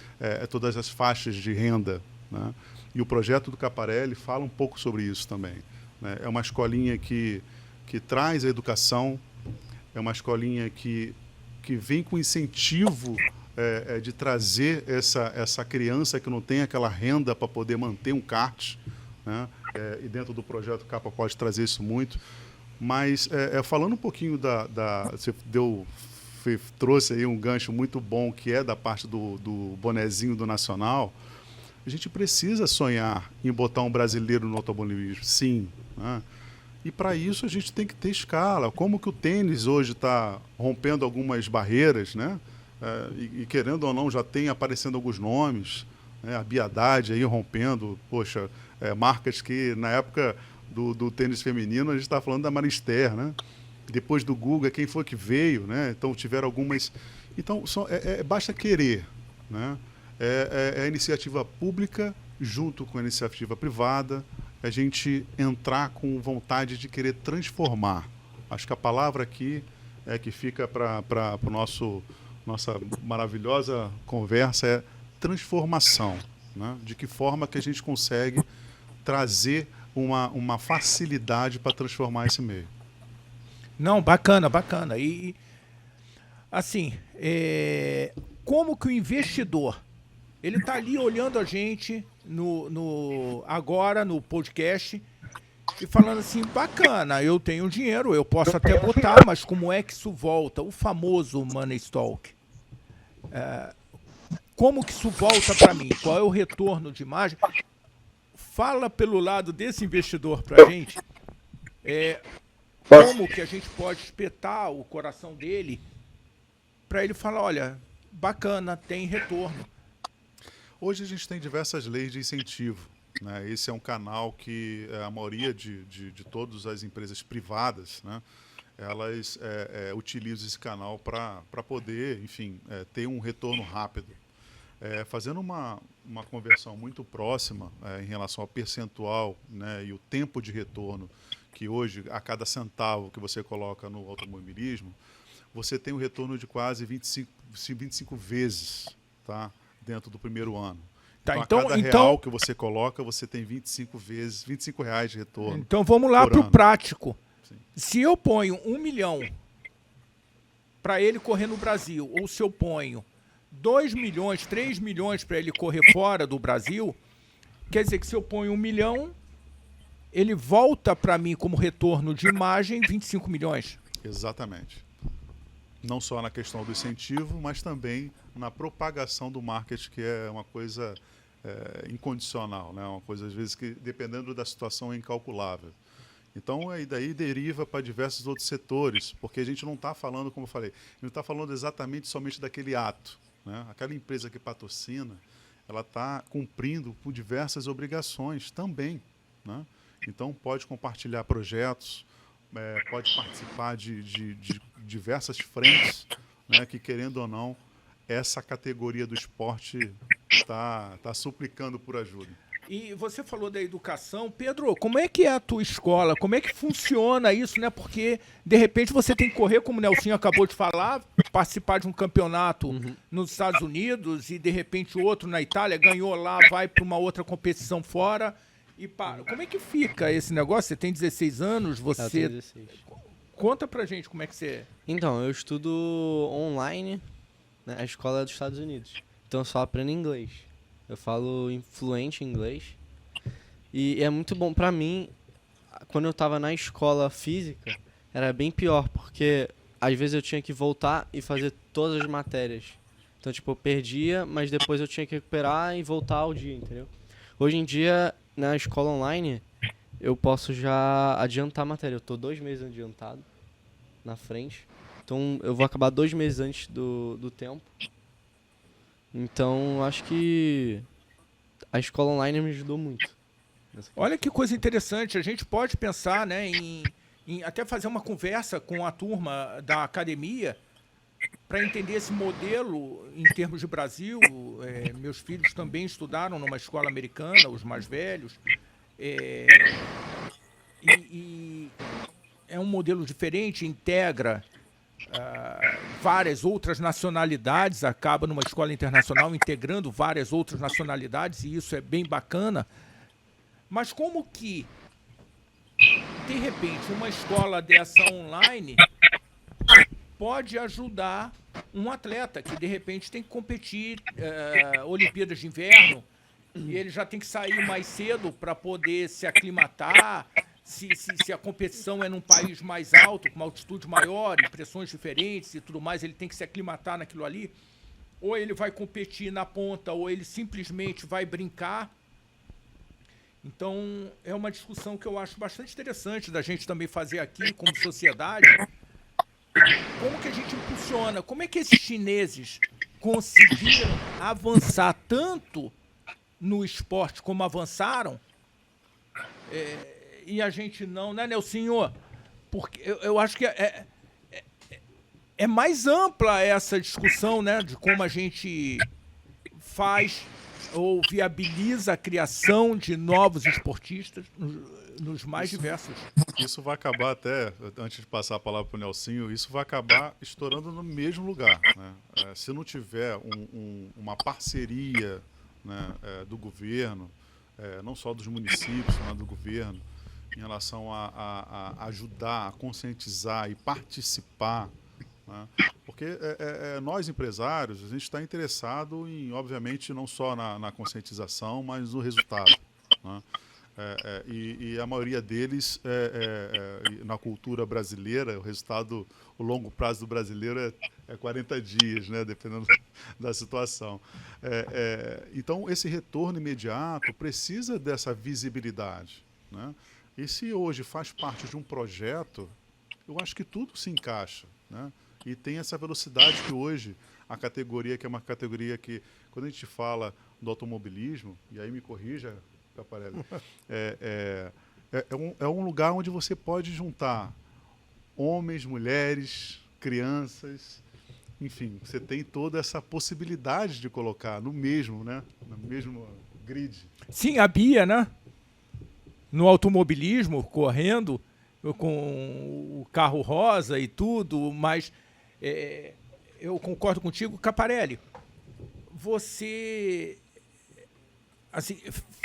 todas as faixas de renda, né? E o projeto do Caparelli fala um pouco sobre isso também, né? É uma escolinha que traz a educação, é uma escolinha que vem com incentivo de trazer essa criança que não tem aquela renda para poder manter um kart, né? E dentro do projeto Capa pode trazer isso muito. Mas, falando um pouquinho você trouxe aí um gancho muito bom, que é da parte do bonezinho do Nacional. A gente precisa sonhar em botar um brasileiro no automobilismo, sim, né? E para isso a gente tem que ter escala. Como que o tênis hoje está rompendo algumas barreiras, né? E querendo ou não, já tem aparecendo alguns nomes, né? A Biadade aí rompendo, poxa, marcas que na época do tênis feminino, a gente está falando da Marister, né? depois do Guga, quem foi que veio, né? Então tiveram algumas... Então, basta querer, né? É a iniciativa pública junto com a iniciativa privada, a gente entrar com vontade de querer transformar. Acho que a palavra aqui que fica para nossa maravilhosa conversa é transformação, né? De que forma que a gente consegue trazer uma facilidade para transformar esse meio. Não, bacana. E, assim, como que o investidor, ele está ali olhando a gente agora no podcast e falando assim, bacana, eu tenho dinheiro, eu posso até botar, mas como é que isso volta? O famoso money talk. Como que isso volta para mim? Qual é o retorno de imagem? Fala pelo lado desse investidor para a gente, como que a gente pode espetar o coração dele para ele falar, olha, bacana, tem retorno. Hoje a gente tem diversas leis de incentivo, né? Esse é um canal que a maioria de todas as empresas privadas, né, elas utilizam esse canal para poder, enfim, ter um retorno rápido. Fazendo uma conversão muito próxima em relação ao percentual, né, e o tempo de retorno, que hoje, a cada centavo que você coloca no automobilismo, você tem um retorno de quase 25 vezes, tá, dentro do primeiro ano. Tá, então, a cada real que você coloca, você tem 25 vezes, R$25 de retorno. Então vamos lá para o prático. Sim. Se eu ponho 1 milhão para ele correr no Brasil, ou se eu ponho 2 milhões, 3 milhões para ele correr fora do Brasil, quer dizer que se eu ponho 1 milhão, ele volta para mim como retorno de imagem 25 milhões. Exatamente. Não só na questão do incentivo, mas também na propagação do marketing, que é uma coisa incondicional, né? Uma coisa, às vezes, que, dependendo da situação, é incalculável. Então, aí daí deriva para diversos outros setores, porque a gente não está falando, como eu falei, não está falando exatamente somente daquele ato, né? Aquela empresa que patrocina, ela está cumprindo com diversas obrigações também, né? Então, pode compartilhar projetos, pode participar de diversas frentes, né, que, querendo ou não, essa categoria do esporte está suplicando por ajuda. E você falou da educação. Pedro, como é que é a tua escola? Como é que funciona isso, né? Porque, de repente, você tem que correr, como o Nelsinho acabou de falar, participar de um campeonato nos Estados Unidos e, de repente, outro na Itália, ganhou lá, vai para uma outra competição fora e para. Como é que fica esse negócio? Você tem 16 anos, você... Eu tenho 16. Conta pra gente como é que você... Então, eu estudo online, né? A escola é dos Estados Unidos. Então eu só aprendo inglês. Eu falo fluente inglês. E é muito bom pra mim, quando eu tava na escola física, era bem pior, porque às vezes eu tinha que voltar e fazer todas as matérias. Então, tipo, eu perdia, mas depois eu tinha que recuperar e voltar ao dia, entendeu? Hoje em dia, na escola online, eu posso já adiantar a matéria. Eu tô 2 meses adiantado na frente. Então, eu vou acabar 2 meses antes do tempo. Então, acho que a escola online me ajudou muito. Olha que coisa interessante. A gente pode pensar, né, em até fazer uma conversa com a turma da academia para entender esse modelo em termos de Brasil. Meus filhos também estudaram numa escola americana, os mais velhos. E é um modelo diferente, integra várias outras nacionalidades, acaba numa escola internacional integrando várias outras nacionalidades, e isso é bem bacana. Mas como que, de repente, uma escola dessa online pode ajudar um atleta que, de repente, tem que competir Olimpíadas de Inverno, e ele já tem que sair mais cedo para poder se aclimatar, se a competição é num país mais alto, com uma altitude maior, e pressões diferentes e tudo mais, ele tem que se aclimatar naquilo ali, ou ele vai competir na ponta, ou ele simplesmente vai brincar. Então, é uma discussão que eu acho bastante interessante da gente também fazer aqui como sociedade. Como que a gente impulsiona? Como é que esses chineses conseguiram avançar tanto no esporte como avançaram, e a gente não, né, Nelsinho? porque eu acho que é mais ampla essa discussão, né, de como a gente faz ou viabiliza a criação de novos esportistas nos mais diversos. Isso vai acabar até, antes de passar a palavra para o Nelsinho, isso vai acabar estourando no mesmo lugar, né? Se não tiver uma parceria, né, do governo, não só dos municípios, mas do governo, em relação a ajudar, a conscientizar e participar, né? Porque nós, empresários, a gente está interessado em, obviamente, não só na conscientização, mas no resultado, né? E a maioria deles, na cultura brasileira, o longo prazo do brasileiro é 40 dias, né, dependendo da situação. Então, esse retorno imediato precisa dessa visibilidade, né? E se hoje faz parte de um projeto, eu acho que tudo se encaixa, né? E tem essa velocidade que hoje a categoria, que é uma categoria que, quando a gente fala do automobilismo, e aí me corrija, Caparelli, é um lugar onde você pode juntar homens, mulheres, crianças, enfim, você tem toda essa possibilidade de colocar no mesmo, né, no mesmo grid. Sim, a Bia, né? No automobilismo, correndo com o carro rosa e tudo, mas eu concordo contigo, Caparelli. Você, assim,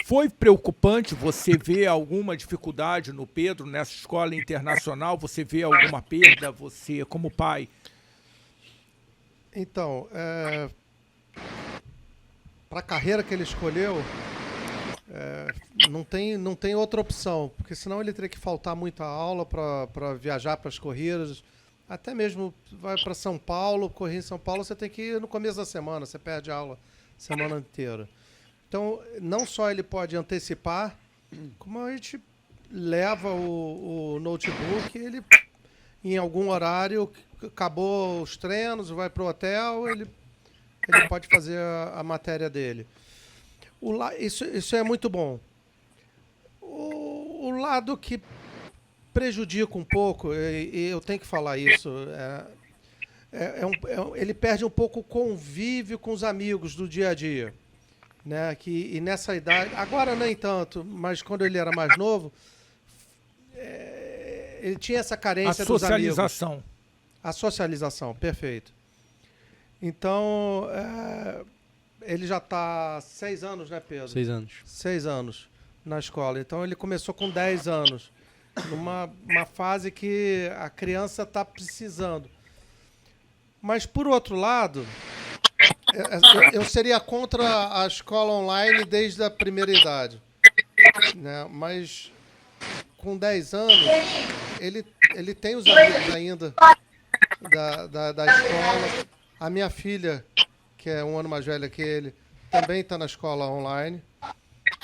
foi preocupante você ver alguma dificuldade no Pedro nessa escola internacional? Você vê alguma perda, você como pai? Então, para a carreira que ele escolheu, não tem outra opção, porque senão ele teria que faltar muita aula para viajar para as corridas. Até mesmo vai para São Paulo, correr em São Paulo, você tem que ir no começo da semana, você perde a aula a semana inteira. Então, não só ele pode antecipar, como a gente leva o notebook, ele em algum horário, acabou os treinos, vai para o hotel, ele pode fazer a matéria dele. Isso é muito bom. O lado que prejudica um pouco, e eu tenho que falar isso, ele perde um pouco o convívio com os amigos do dia a dia, né? E nessa idade, agora nem tanto, mas quando ele era mais novo, ele tinha essa carência dos amigos. A socialização, perfeito. Então, ele já está 6 anos, né, Pedro? 6 anos. 6 anos na escola. Então, ele começou com 10 anos. Numa fase que a criança está precisando. Mas, por outro lado, eu seria contra a escola online desde a primeira idade, né? Mas, com 10 anos, ele tem os amigos ainda da escola. A minha filha, que é 1 ano mais velha que ele, também está na escola online.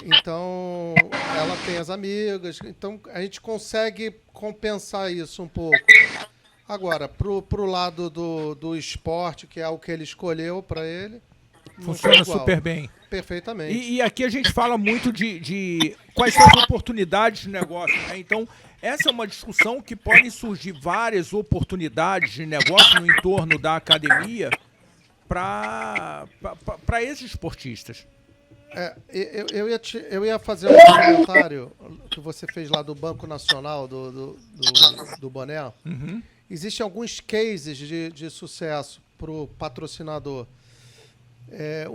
Então, ela tem as amigas. Então, a gente consegue compensar isso um pouco. Agora, pro lado do esporte, que é o que ele escolheu para ele, funciona super bem. Perfeitamente. E aqui a gente fala muito de quais são as oportunidades de negócio, né? Então, essa é uma discussão que podem surgir várias oportunidades de negócio no entorno da academia para esses esportistas. Eu ia fazer um comentário que você fez lá do Banco Nacional, do Boné. Uhum. Existem alguns cases de sucesso para o patrocinador.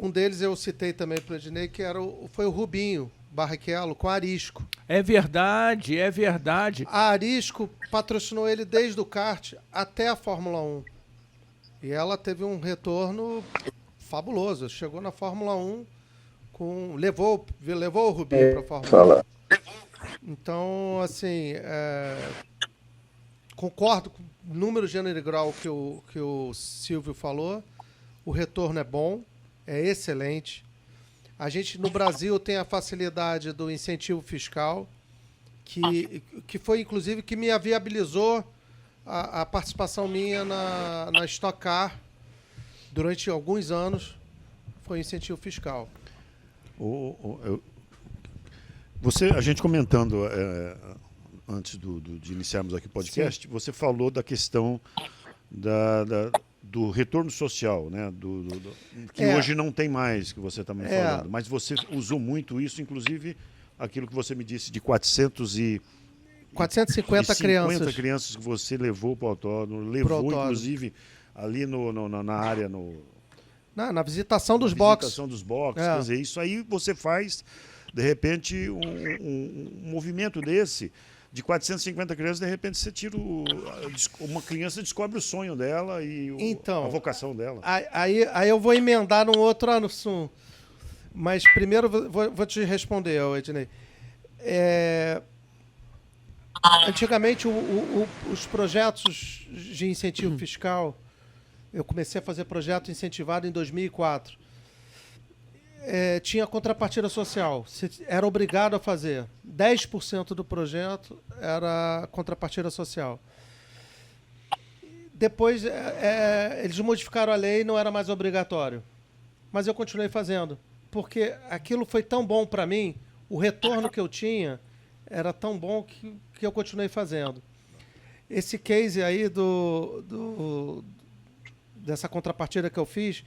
Um deles eu citei também para o Ednei, que foi o Rubinho Barrichello com a Arisco. É verdade, é verdade. A Arisco patrocinou ele desde o kart até a Fórmula 1. E ela teve um retorno fabuloso. Chegou na Fórmula 1, levou o Rubinho para a Fórmula 1. Então, assim, concordo com o número, gênero e grau que o Silvio falou. O retorno é bom, é excelente. A gente, no Brasil, tem a facilidade do incentivo fiscal, que foi, inclusive, que me viabilizou a participação minha na Stock Car durante alguns anos. Foi incentivo fiscal. A gente comentando antes de iniciarmos aqui o podcast, você falou da questão do retorno social, né? Que hoje não tem mais, que você está me falando. Mas você usou muito isso, inclusive aquilo que você me disse de 450 crianças que você levou para o autódromo, levou inclusive ali na área, na visitação dos boxes. Visitação dos boxes, quer dizer, isso aí você faz, de repente, um movimento desse, de 450 crianças, de repente você tira uma criança descobre o sonho dela e a vocação dela. Aí eu vou emendar num outro assunto. Mas primeiro vou te responder, Ednei. Antigamente, os projetos de incentivo fiscal, eu comecei a fazer projeto incentivado em 2004. Tinha contrapartida social. Você era obrigado a fazer. 10% do projeto era contrapartida social. Depois, eles modificaram a lei e não era mais obrigatório. Mas eu continuei fazendo. Porque aquilo foi tão bom para mim, o retorno que eu tinha era tão bom que eu continuei fazendo. Esse case aí dessa contrapartida que eu fiz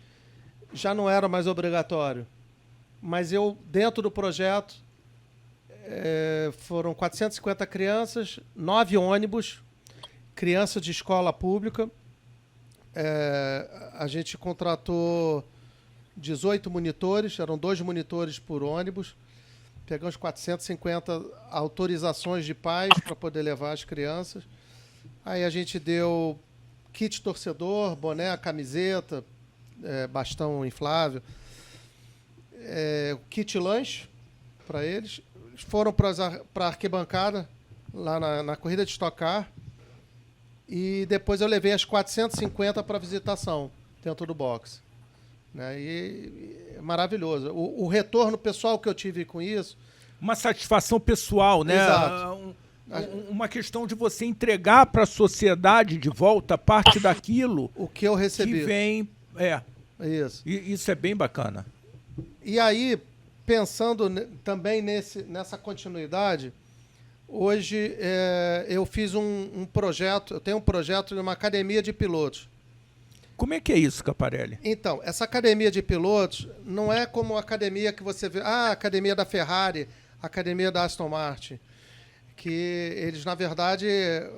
já não era mais obrigatório. Mas eu, dentro do projeto, foram 450 crianças, 9 ônibus, crianças de escola pública. A gente contratou 18 monitores, eram 2 monitores por ônibus. Pegamos 450 autorizações de pais para poder levar as crianças. Aí a gente deu kit torcedor, boné, camiseta, bastão inflável, kit lanche para eles. Foram para a arquibancada, lá na corrida de Stock Car. E depois eu levei as 450 para visitação, dentro do boxe. Né? E é maravilhoso. O retorno pessoal que eu tive com isso... Uma satisfação pessoal, né? Exato. Uma questão de você entregar para a sociedade de volta parte daquilo o que eu recebi. Que vem... Isso. Isso é bem bacana. E aí, pensando também nessa continuidade, hoje eu fiz um projeto, eu tenho um projeto de uma academia de pilotos. Como é que é isso, Caparelli? Então, essa academia de pilotos não é como a academia que você vê, a academia da Ferrari, a academia da Aston Martin, que eles, na verdade,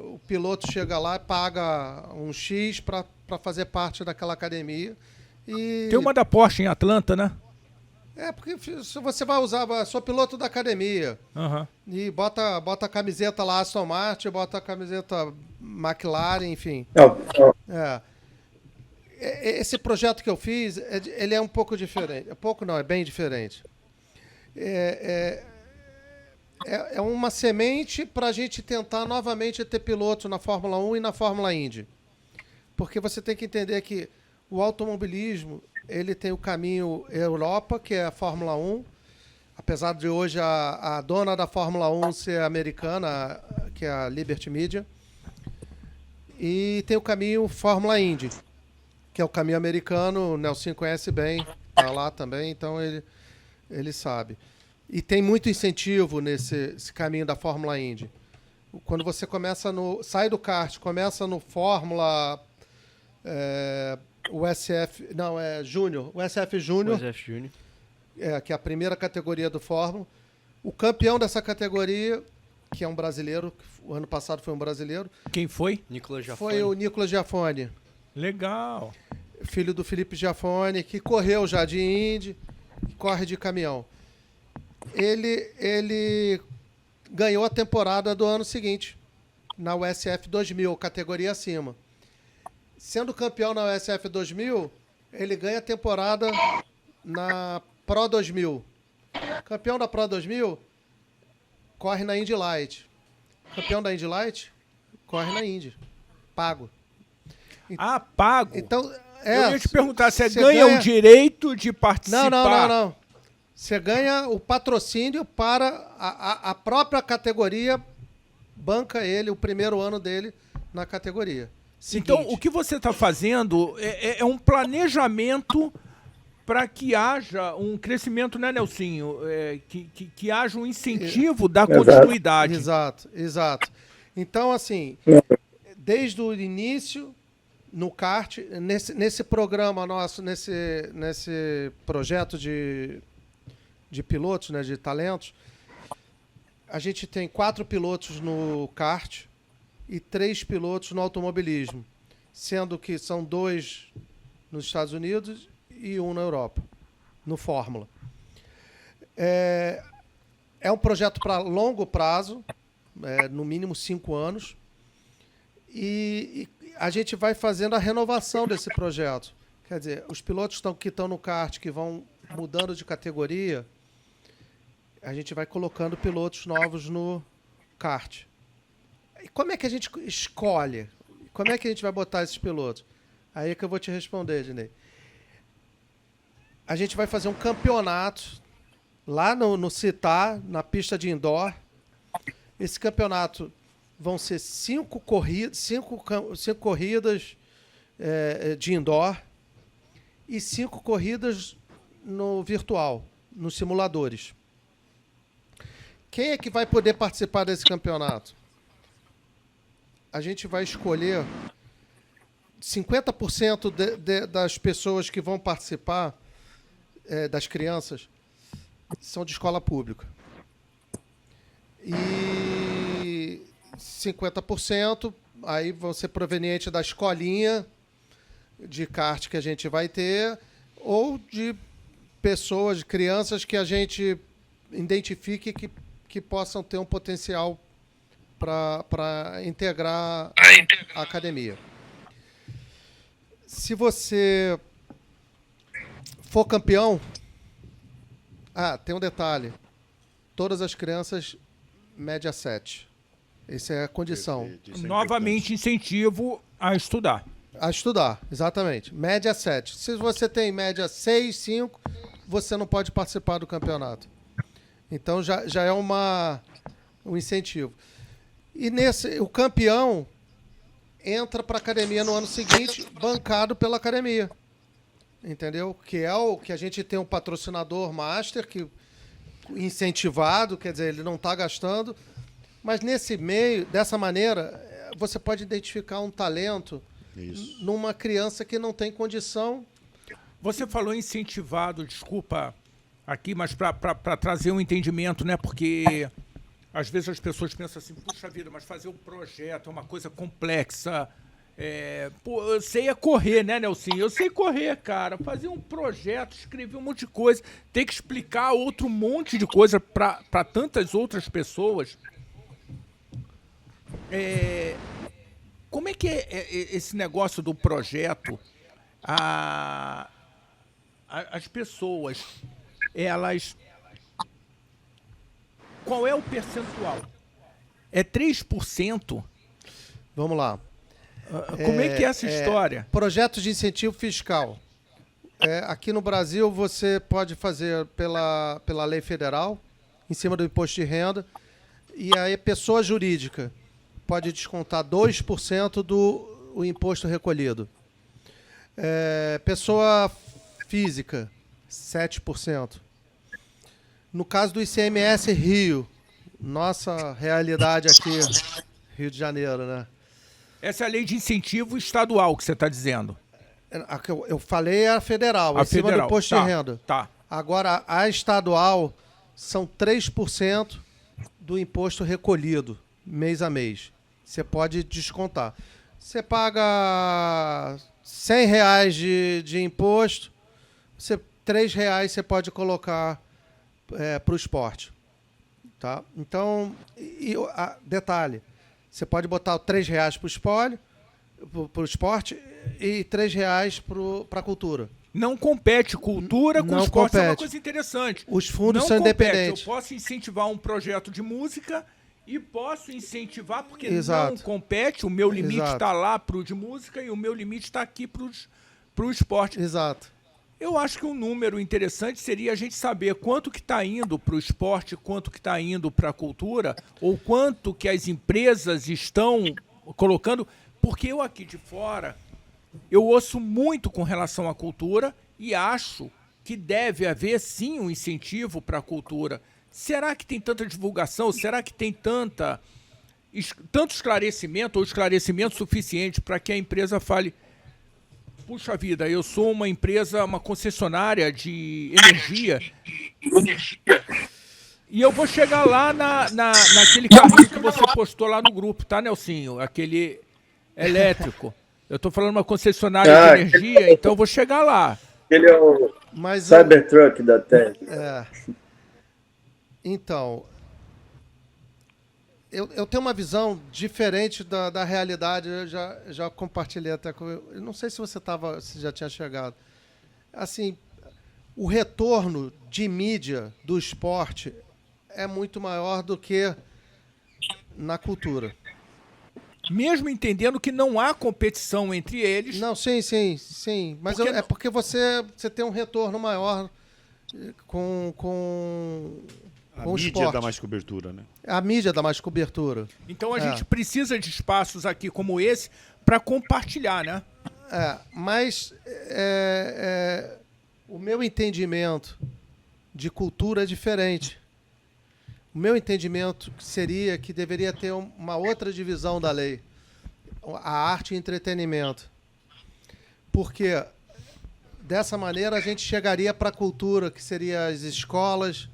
o piloto chega lá e paga um X para fazer parte daquela academia. Tem uma da Porsche em Atlanta, né? Porque se você vai usar, sou piloto da academia, e bota a camiseta lá Aston Martin, bota a camiseta McLaren, enfim. Esse projeto que eu fiz, ele é um pouco diferente. Pouco não, é bem diferente. É uma semente para a gente tentar novamente ter pilotos na Fórmula 1 e na Fórmula Indy. Porque você tem que entender que o automobilismo, ele tem o caminho Europa, que é a Fórmula 1. Apesar de hoje a dona da Fórmula 1 ser americana, que é a Liberty Media. E tem o caminho Fórmula Indy, que é o caminho americano. O Nelson conhece bem, está lá também, então ele sabe. E tem muito incentivo nesse caminho da Fórmula Indy. Quando você sai do kart, começa no Fórmula Júnior, o SF Júnior, que é a primeira categoria do Fórmula. O campeão dessa categoria, que é um brasileiro, o ano passado foi um brasileiro. Quem foi? Nicolas Giafone. Foi o Nicolas Giafone. Legal. Filho do Felipe Giafone, que correu já de Indy, corre de caminhão. Ele ganhou a temporada do ano seguinte, na USF 2000, categoria acima. Sendo campeão na USF 2000, ele ganha a temporada na Pro 2000. Campeão da Pro 2000, corre na Indy Light. Campeão da Indy Light, corre na Indy. Pago. Pago? Então, eu ia te perguntar, você ganha o direito de participar? Não. Você ganha o patrocínio para a própria categoria, banca ele o primeiro ano dele na categoria. Então, o que você está fazendo é um planejamento para que haja um crescimento, né, Nelsinho? Que haja um incentivo da continuidade. Exato. Então, assim, desde o início, no kart, nesse programa nosso, nesse projeto de pilotos, né, de talentos, a gente tem 4 pilotos no kart e 3 pilotos no automobilismo, sendo que são 2 nos Estados Unidos e 1 na Europa, no Fórmula. É um projeto para longo prazo, no mínimo 5 anos, e a gente vai fazendo a renovação desse projeto. Quer dizer, os pilotos que estão no kart, que vão mudando de categoria, a gente vai colocando pilotos novos no kart. E como é que a gente escolhe? Como é que a gente vai botar esses pilotos? Aí é que eu vou te responder, Dinei. A gente vai fazer um campeonato lá no CITAR, na pista de indoor. Esse campeonato vão ser 5 corridas de indoor e 5 corridas no virtual, nos simuladores. Quem é que vai poder participar desse campeonato? A gente vai escolher 50% das pessoas que vão participar, das crianças, são de escola pública. E 50% aí vão ser provenientes da escolinha de kart que a gente vai ter, ou de pessoas, de crianças que a gente identifique que possam ter um potencial para integrar a academia. Se você for campeão... tem um detalhe. Todas as crianças, média 7. Essa é a condição. Novamente, incentivo a estudar. A estudar, exatamente. Média 7. Se você tem média 6, 5, você não pode participar do campeonato. Então já é um incentivo. E o campeão entra para a academia no ano seguinte, bancado pela academia. Entendeu? Que é o que a gente tem um patrocinador master, incentivado, quer dizer, ele não está gastando. Mas nesse meio, dessa maneira, você pode identificar um talento numa criança que não tem condição. Você falou incentivado, desculpa aqui, mas para trazer um entendimento, né? Porque às vezes as pessoas pensam assim, puxa vida, mas fazer um projeto é uma coisa complexa. Eu sei correr, né, Nelson? Eu sei correr, cara. Fazer um projeto, escrever um monte de coisa, ter que explicar outro monte de coisa para tantas outras pessoas. Como é que é esse negócio do projeto? As pessoas, elas... Qual é o percentual? É 3%? Vamos lá. Como é que é essa história? Projetos de incentivo fiscal. Aqui no Brasil, você pode fazer pela lei federal, em cima do imposto de renda, e aí pessoa jurídica pode descontar 2% do imposto recolhido. Pessoa física, 7%. No caso do ICMS Rio, nossa realidade aqui, Rio de Janeiro, né? Essa é a lei de incentivo estadual que você está dizendo. A que eu falei é a federal, A em cima federal, do imposto de renda. Tá. Agora, a estadual são 3% do imposto recolhido, mês a mês. Você pode descontar. Você paga R$100 de imposto, R$3 você pode colocar para o esporte. Tá? Então, detalhe, você pode botar R$3 para o esporte e R$3 para a cultura. Não compete cultura com não esporte, compete. É uma coisa interessante. Os fundos não são compete. independentes. Eu posso incentivar um projeto de música e posso incentivar, porque Exato. não compete, o meu limite Exato. está lá para o de música e o meu limite está aqui para o esporte. Exato. Eu acho que um número interessante seria a gente saber quanto que está indo para o esporte, quanto que está indo para a cultura, ou quanto que as empresas estão colocando, porque eu aqui de fora, eu ouço muito com relação à cultura e acho que deve haver, sim, um incentivo para a cultura. Será que tem tanta divulgação? Será que tem tanto esclarecimento ou esclarecimento suficiente para que a empresa fale: puxa vida, eu sou uma empresa, uma concessionária de energia e eu vou chegar lá naquele carrinho que você postou lá no grupo, tá, Nelsinho? Aquele elétrico. Eu estou falando uma concessionária de energia, então eu vou chegar lá. Ele é o Cybertruck da Tesla. Então, eu tenho uma visão diferente da realidade. Eu já compartilhei até com... Eu não sei se você já tinha chegado. Assim, o retorno de mídia do esporte é muito maior do que na cultura. Mesmo entendendo que não há competição entre eles. Não, sim. Mas é porque você tem um retorno maior com a mídia esporte. dá mais cobertura, né? A mídia dá mais cobertura. Então a gente precisa de espaços aqui como esse para compartilhar, né? Mas o meu entendimento de cultura é diferente. O meu entendimento seria que deveria ter uma outra divisão da lei. A arte e entretenimento. Porque dessa maneira a gente chegaria para a cultura, que seria as escolas,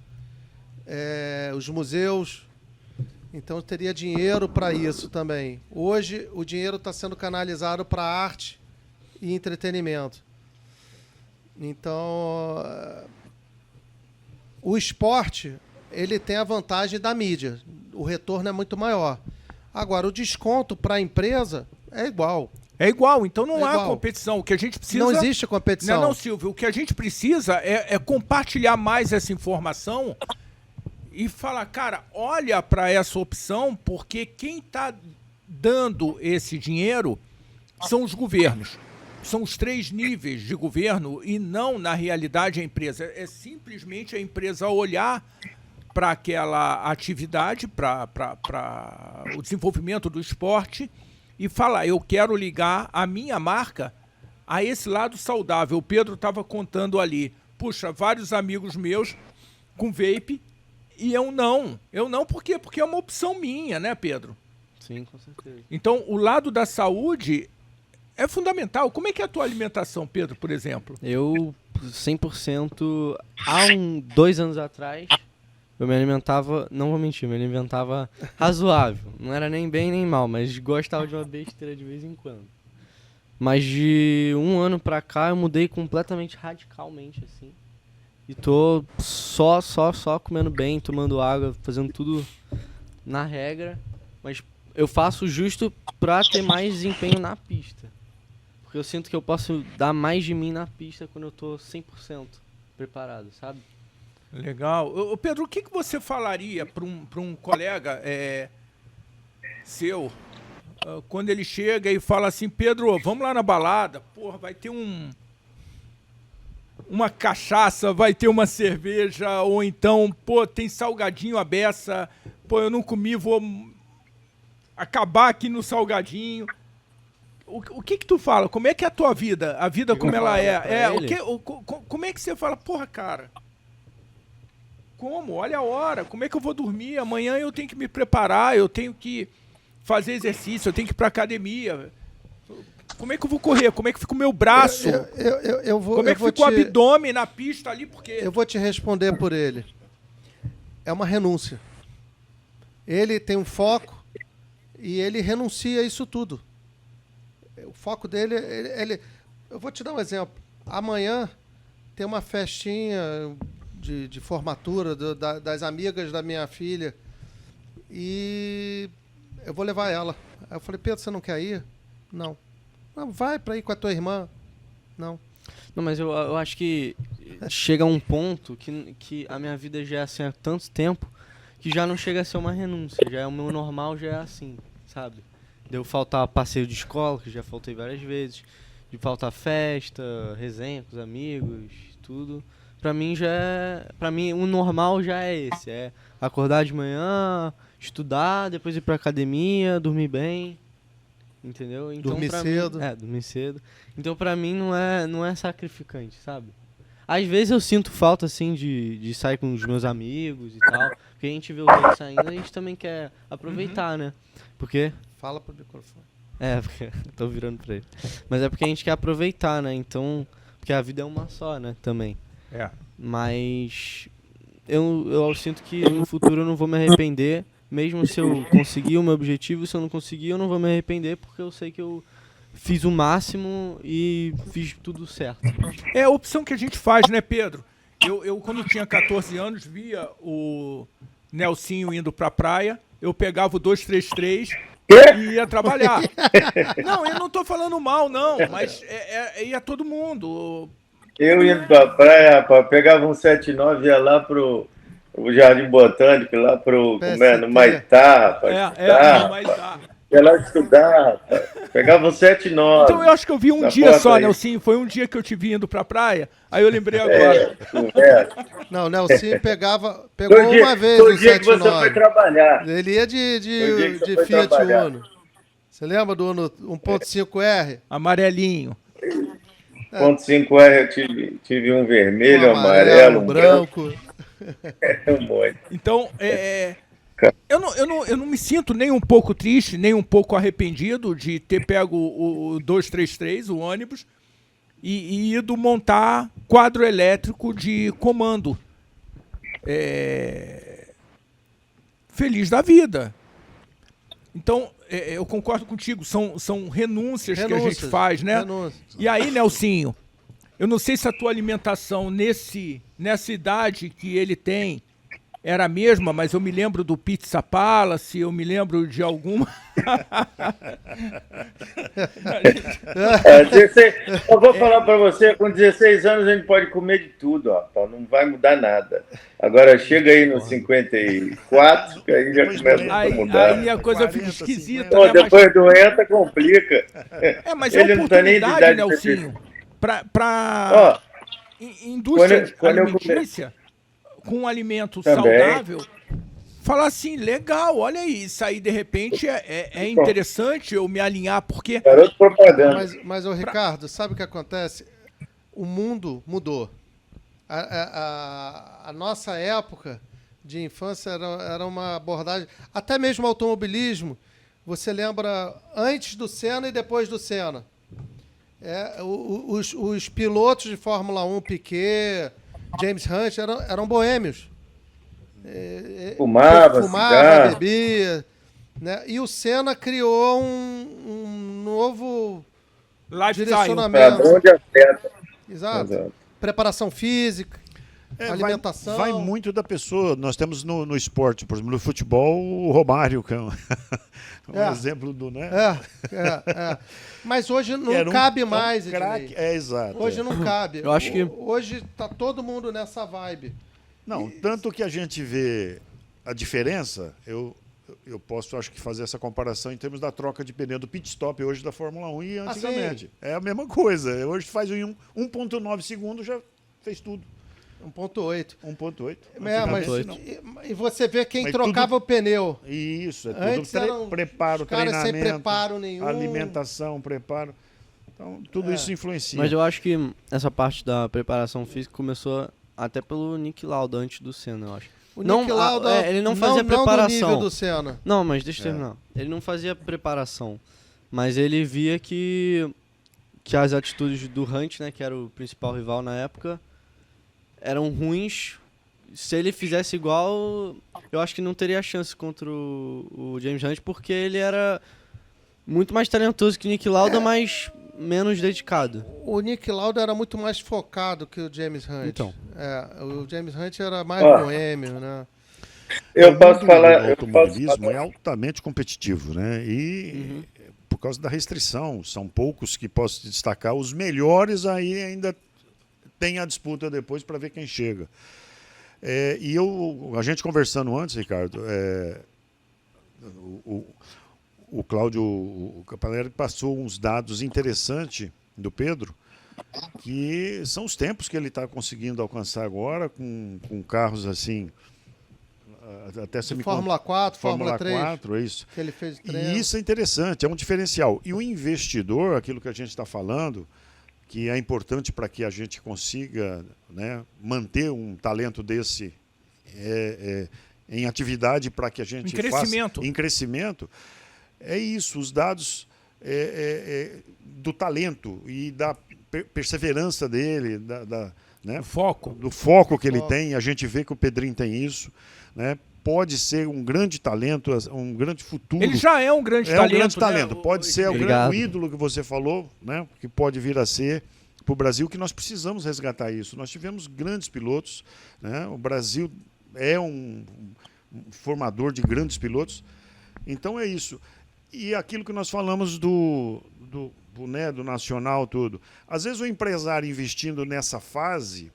os museus. Então teria dinheiro para isso também. Hoje o dinheiro está sendo canalizado para arte e entretenimento. Então o esporte, ele tem a vantagem da mídia. O retorno é muito maior. Agora, o desconto para a empresa é igual. É igual, então não há competição. O que a gente precisa... Não existe competição. Não, Silvio. O que a gente precisa é compartilhar mais essa informação e falar, cara, olha para essa opção, porque quem está dando esse dinheiro são os governos. São os 3 níveis de governo e não, na realidade, a empresa. É simplesmente a empresa olhar para aquela atividade, para o desenvolvimento do esporte e falar, eu quero ligar a minha marca a esse lado saudável. O Pedro estava contando ali, puxa, vários amigos meus com vape e eu não. Eu não, por quê? Porque é uma opção minha, né, Pedro? Sim, com certeza. Então, o lado da saúde é fundamental. Como é que é a tua alimentação, Pedro, por exemplo? Eu, 100%, há 2 anos atrás, eu me alimentava, não vou mentir, me alimentava razoável. Não era nem bem nem mal, mas gostava de uma besteira de vez em quando. Mas de 1 ano pra cá eu mudei completamente, radicalmente, assim. E tô só comendo bem, tomando água, fazendo tudo na regra. Mas eu faço justo pra ter mais desempenho na pista. Porque eu sinto que eu posso dar mais de mim na pista quando eu tô 100% preparado, sabe? Legal. Ô, Pedro, o que você falaria para um colega seu quando ele chega e fala assim, Pedro, vamos lá na balada, porra, vai ter uma cachaça, vai ter uma cerveja, ou então, pô, tem salgadinho à beça, pô, eu não comi, vou acabar aqui no salgadinho. O que tu fala? Como é que é a tua vida? A vida como ela é? Como é que você fala, porra, cara? Como? Olha a hora. Como é que eu vou dormir? Amanhã eu tenho que me preparar, eu tenho que fazer exercício, eu tenho que ir pra academia. Como é que eu vou correr? Como é que fica o meu braço? Como é que fica o abdômen na pista ali? Porque... Eu vou te responder por ele. É uma renúncia. Ele tem um foco e ele renuncia a isso tudo. O foco dele... Eu vou te dar um exemplo. Amanhã tem uma festinha de formatura das amigas da minha filha e eu vou levar ela. Aí eu falei, Pedro, você não quer ir? Não. Não, vai para ir com a tua irmã. Não. Não, mas eu acho que chega um ponto que a minha vida já é assim há tanto tempo que já não chega a ser uma renúncia. Já é o meu normal, já é assim, sabe? De eu faltar passeio de escola, que já faltei várias vezes, de faltar festa, resenha com os amigos, tudo. Pra mim o normal já é esse, é acordar de manhã, estudar, depois ir pra academia, dormir bem, entendeu? Então, dormir cedo. Dormir cedo. Então pra mim não é sacrificante, sabe? Às vezes eu sinto falta, assim, de sair com os meus amigos e tal. Porque a gente vê o rei saindo, a gente também quer aproveitar, né? Porque... Fala pro microfone. porque tô virando pra ele. Mas é porque a gente quer aproveitar, né? Então, porque a vida é uma só, né? Também. Mas eu sinto que no futuro eu não vou me arrepender. Mesmo se eu conseguir o meu objetivo, se eu não conseguir, eu não vou me arrepender, porque eu sei que eu fiz o máximo e fiz tudo certo. É a opção que a gente faz, né, Pedro? Eu quando tinha 14 anos, via o Nelsinho indo pra praia, eu pegava o 233 e ia trabalhar. Não, eu não tô falando mal, não, mas ia todo mundo. Eu indo pra praia, rapaz, pegava um 79 e ia lá pro Jardim Botânico, lá pro no Maitá, rapaz. No Maitá. Ia lá estudar, rapaz. Pegava um 79. Então eu acho que eu vi um dia só, Nelsinho. Foi um dia que eu te vi indo pra praia, aí eu lembrei agora. Não, Nelsinho pegou uma vez o 79. dia que você foi trabalhar. Ele ia de Fiat Uno. Você lembra do Uno 1.5R? Amarelinho. 1.5R eu tive um vermelho, um amarelo, um branco. Então, eu não me sinto nem um pouco triste, nem um pouco arrependido de ter pego o 233, o ônibus, e ido montar quadro elétrico de comando. Feliz da vida. Então, eu concordo contigo, são renúncias que a gente faz, né? E aí, Nelsinho, eu não sei se a tua alimentação nessa idade que ele tem era a mesma, mas eu me lembro do Pizza Palace, eu me lembro de alguma... Eu vou falar para você, com 16 anos a gente pode comer de tudo, rapaz, não vai mudar nada. Agora chega aí no 54, que aí já começa a mudar. Aí a coisa fica esquisita. Pô, depois doenta, complica. Mas é uma oportunidade, Nelsinho, para indústria alimentícia, com um alimento saudável, falar assim, legal, olha aí, isso aí de repente é interessante eu me alinhar, porque... Garoto propaganda. Mas Ricardo, sabe o que acontece? O mundo mudou. A nossa época de infância era uma abordagem, até mesmo automobilismo, você lembra antes do Senna e depois do Senna. Os pilotos de Fórmula 1, Piquet, James Hunt, eram boêmios. Fumava, bebia. Né? E o Senna criou um novo direcionamento. Exato. Preparação física, alimentação. Vai muito da pessoa. Nós temos no esporte, por exemplo, no futebol, o Romário, que é um exemplo do... Né? Mas hoje não cabe mais. Exato. Hoje não cabe. Eu acho que... Hoje tá todo mundo nessa vibe. Não, tanto que a gente vê a diferença, eu posso, acho que, fazer essa comparação em termos da troca de pneu do pit stop hoje da Fórmula 1 e antigamente. É a mesma coisa. Hoje faz em 1.9 segundos, já fez tudo. 1.8. 1.8. E você vê quem trocava o pneu. Isso, Antes tudo preparo, treinamento, sem preparo nenhum. Alimentação, preparo. Então, tudo isso influencia. Mas eu acho que essa parte da preparação física começou até pelo Nick Lauda, antes do Senna, eu acho. O Nick Lauda ele não fazia preparação. Não do nível do Senna. Não, mas deixa eu terminar. Ele não fazia preparação, mas ele via que as atitudes do Hunt, né, que era o principal rival na época, eram ruins. Se ele fizesse igual, eu acho que não teria chance contra o James Hunt, porque ele era muito mais talentoso que o Nick Lauda, mas menos dedicado. O Nick Lauda era muito mais focado que o James Hunt. Então. O James Hunt era mais boêmio, né? Eu posso falar... O automobilismo é altamente competitivo, né? E por causa da restrição, são poucos que posso destacar. Os melhores aí ainda tem a disputa depois para ver quem chega. A gente conversando antes, Ricardo, o Cláudio Capanelli passou uns dados interessantes do Pedro, que são os tempos que ele está conseguindo alcançar agora, com carros assim, até Fórmula 4, Fórmula 3, 4, é isso. Que ele fez treino. E isso é interessante, é um diferencial. E o investidor, aquilo que a gente está falando, que é importante para que a gente consiga, né, manter um talento desse em atividade, para que a gente Em em crescimento, é isso, os dados do talento e da perseverança dele, né, do foco que ele tem. A gente vê que o Pedrinho tem isso, né? Pode ser um grande talento, um grande futuro. Ele já é um grande talento. É um grande talento. Né? Pode ser o ídolo que você falou, né? Que pode vir a ser para o Brasil, que nós precisamos resgatar isso. Nós tivemos grandes pilotos, né? O Brasil é um formador de grandes pilotos. Então é isso. E aquilo que nós falamos do nacional, tudo. Às vezes o empresário investindo nessa fase,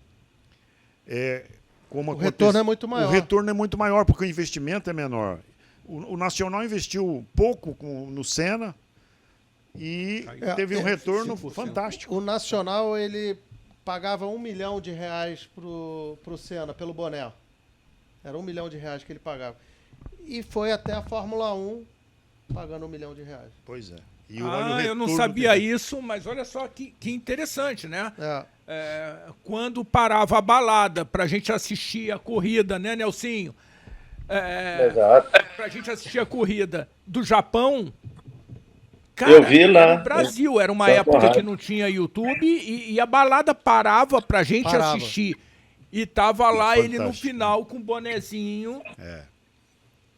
o retorno é muito maior. O retorno é muito maior, porque o investimento é menor. O Nacional investiu pouco no Senna e teve um retorno fantástico. O Nacional, ele pagava R$1 milhão pro Senna, pelo boné. Era R$1 milhão que ele pagava. E foi até a Fórmula 1 pagando R$1 milhão. Pois é. E eu não sabia isso, mas olha só que interessante, né? Quando parava a balada pra gente assistir a corrida, né, Nelsinho? Exato. Pra gente assistir a corrida do Japão, cara, eu vi lá. Era no Brasil, era uma época que não tinha YouTube e a balada parava pra gente assistir. E tava lá ele no final com o bonezinho.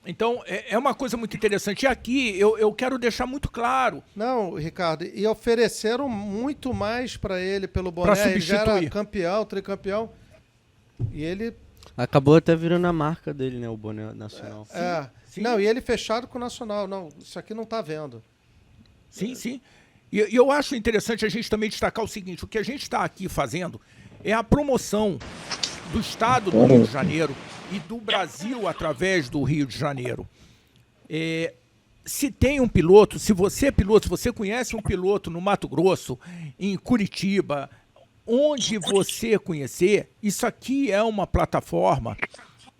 Então, é uma coisa muito interessante. E aqui, eu quero deixar muito claro. Não, Ricardo, e ofereceram muito mais para ele pelo boné. Pra substituir. Ele já era campeão, tricampeão. E ele... Acabou até virando a marca dele, né? O boné nacional. Sim. Não, e ele fechado com o Nacional. Não, isso aqui não tá vendo. Sim, sim. E eu acho interessante a gente também destacar o seguinte. O que a gente está aqui fazendo é a promoção do estado do Rio de Janeiro e do Brasil através do Rio de Janeiro. Se tem um piloto, se você é piloto, se você conhece um piloto no Mato Grosso, em Curitiba, onde você conhecer, isso aqui é uma plataforma,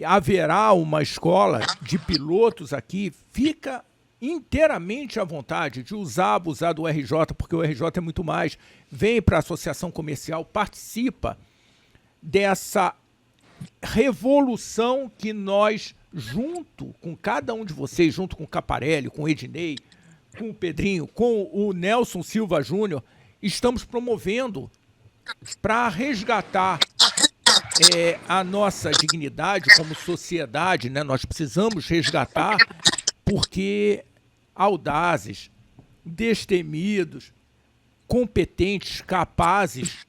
haverá uma escola de pilotos aqui, fica inteiramente à vontade de abusar do RJ, porque o RJ é muito mais, vem para a associação comercial, participa dessa revolução que nós, junto com cada um de vocês, junto com o Caparelli, com o Ednei, com o Pedrinho, com o Nelson Silva Júnior, estamos promovendo para resgatar a nossa dignidade como sociedade, né? Nós precisamos resgatar porque audazes, destemidos, competentes, capazes,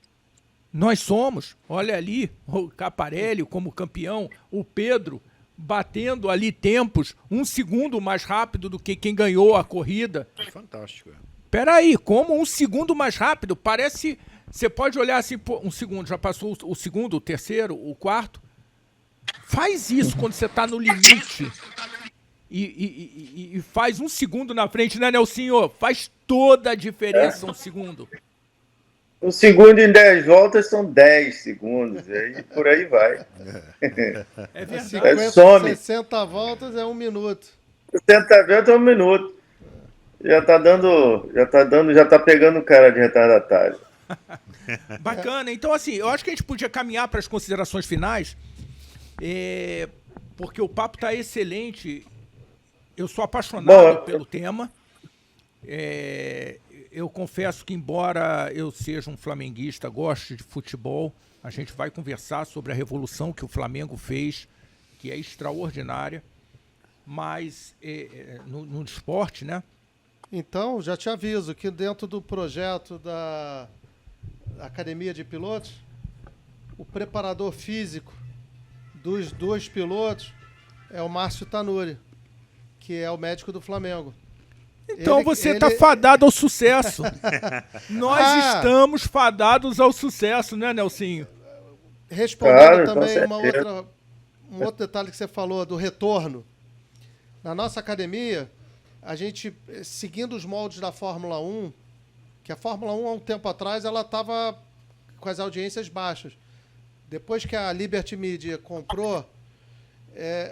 nós somos. Olha ali, o Caparelli como campeão, o Pedro batendo ali tempos 1 segundo mais rápido do que quem ganhou a corrida. Fantástico. Peraí, como 1 segundo mais rápido? Parece... Você pode olhar assim, pô, 1 segundo, já passou o segundo, o terceiro, o quarto. Faz isso quando você está no limite e faz 1 segundo na frente, né, Nelsinho? Faz toda a diferença 1 segundo. 1 segundo em 10 voltas são 10 segundos, e por aí vai. É verdade. 50, some. 60 voltas é 1 minuto. 60 voltas é 1 minuto. Já tá pegando cara de retardatário. Bacana. Então, assim, eu acho que a gente podia caminhar para as considerações finais, porque o papo está excelente. Eu sou apaixonado pelo tema. Eu confesso que, embora eu seja um flamenguista, goste de futebol, a gente vai conversar sobre a revolução que o Flamengo fez, que é extraordinária, mas no esporte, né? Então, já te aviso que dentro do projeto da Academia de Pilotos, o preparador físico dos 2 pilotos é o Márcio Tanuri, que é o médico do Flamengo. Então você está fadado ao sucesso. Nós estamos fadados ao sucesso, né, Nelsinho? Respondendo também um outro detalhe que você falou do retorno. Na nossa academia, a gente, seguindo os moldes da Fórmula 1, que a Fórmula 1, há um tempo atrás, ela estava com as audiências baixas. Depois que a Liberty Media comprou,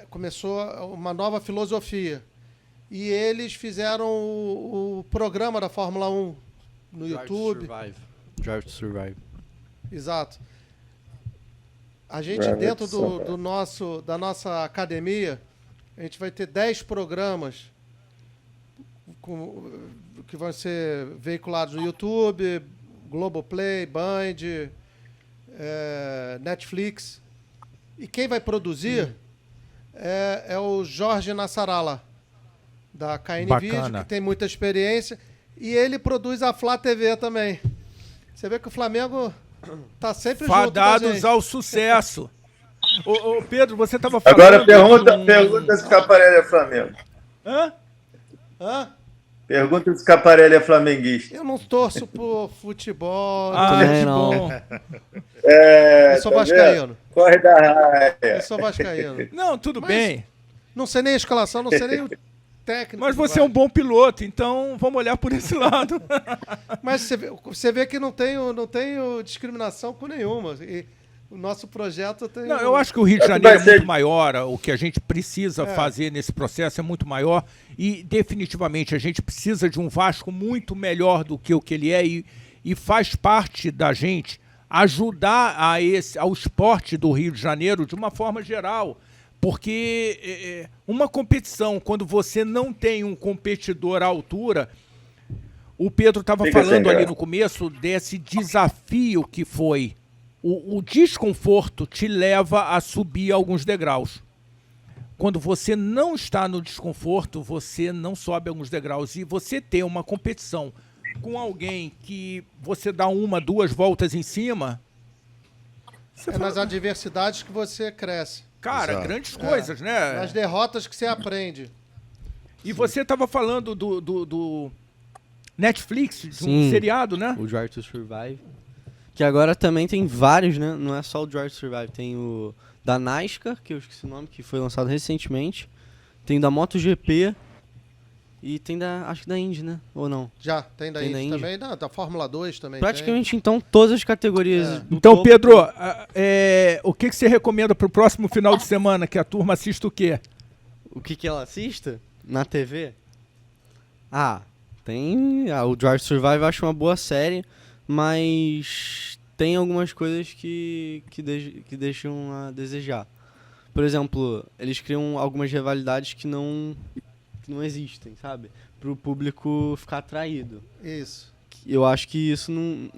começou uma nova filosofia. E eles fizeram o programa da Fórmula 1 no YouTube. Drive to Survive. Exato. A gente, Drive dentro to Survive. da nossa academia, a gente vai ter 10 programas que vão ser veiculados no YouTube, Globoplay, Band, Netflix. E quem vai produzir é o Jorge Nassarala, da KN Bacana. Video, que tem muita experiência. E ele produz a Flá TV também. Você vê que o Flamengo tá sempre junto com a Fadados gente. ao sucesso. Ô, Pedro, você estava falando... Agora pergunta se Scaparelli é Flamengo. Hã? Hã? Pergunta se Scaparelli é flamenguista. Eu não torço por futebol. também que não. bom. É, Eu sou tá vascaíno. vendo? Corre da raia. Eu sou vascaíno. Não, tudo Mas- bem. Não sei nem a escalação, não sei nem o técnico. Mas do você é um Vasco. bom piloto, então vamos olhar por esse lado. Mas você vê que não tenho discriminação com nenhuma. E o nosso projeto tem... Não, eu acho que o Rio de Vai Janeiro é ser- muito maior, o que a gente precisa fazer nesse processo é muito maior e definitivamente a gente precisa de um Vasco muito melhor do que o que ele é e faz parte da gente ajudar ao esporte do Rio de Janeiro de uma forma geral, porque uma competição, quando você não tem um competidor à altura, o Pedro estava Fica falando sem ali graça. no começo desse desafio que foi. O desconforto te leva a subir alguns degraus. Quando você não está no desconforto, você não sobe alguns degraus. E você ter uma competição com alguém que você dá 1, 2 voltas em cima, você É fala, nas adversidades que você cresce. cara, Exato. grandes coisas, né? Nas derrotas que você aprende. E você estava falando do Netflix, de um Sim. seriado, né? O Drive to Survive. Que agora também tem vários, né? Não é só o Drive to Survive. Tem o da NASCAR, que eu esqueci o nome, que foi lançado recentemente. Tem o da MotoGP. E tem acho que da Indy, né? Ou não? Já, tem da Tem Indy da Indy. também. Não, da Fórmula 2 também Praticamente, então, todas as categorias. do Então, topo. Pedro, o que você recomenda para o próximo final de semana? Que a turma assista o quê? O que ela assista na TV? Tem... o Drive to Survive eu acho uma boa série, mas tem algumas coisas que deixam a desejar. Por exemplo, eles criam algumas rivalidades que não existem, sabe? Pro público ficar atraído. Isso. Eu acho que isso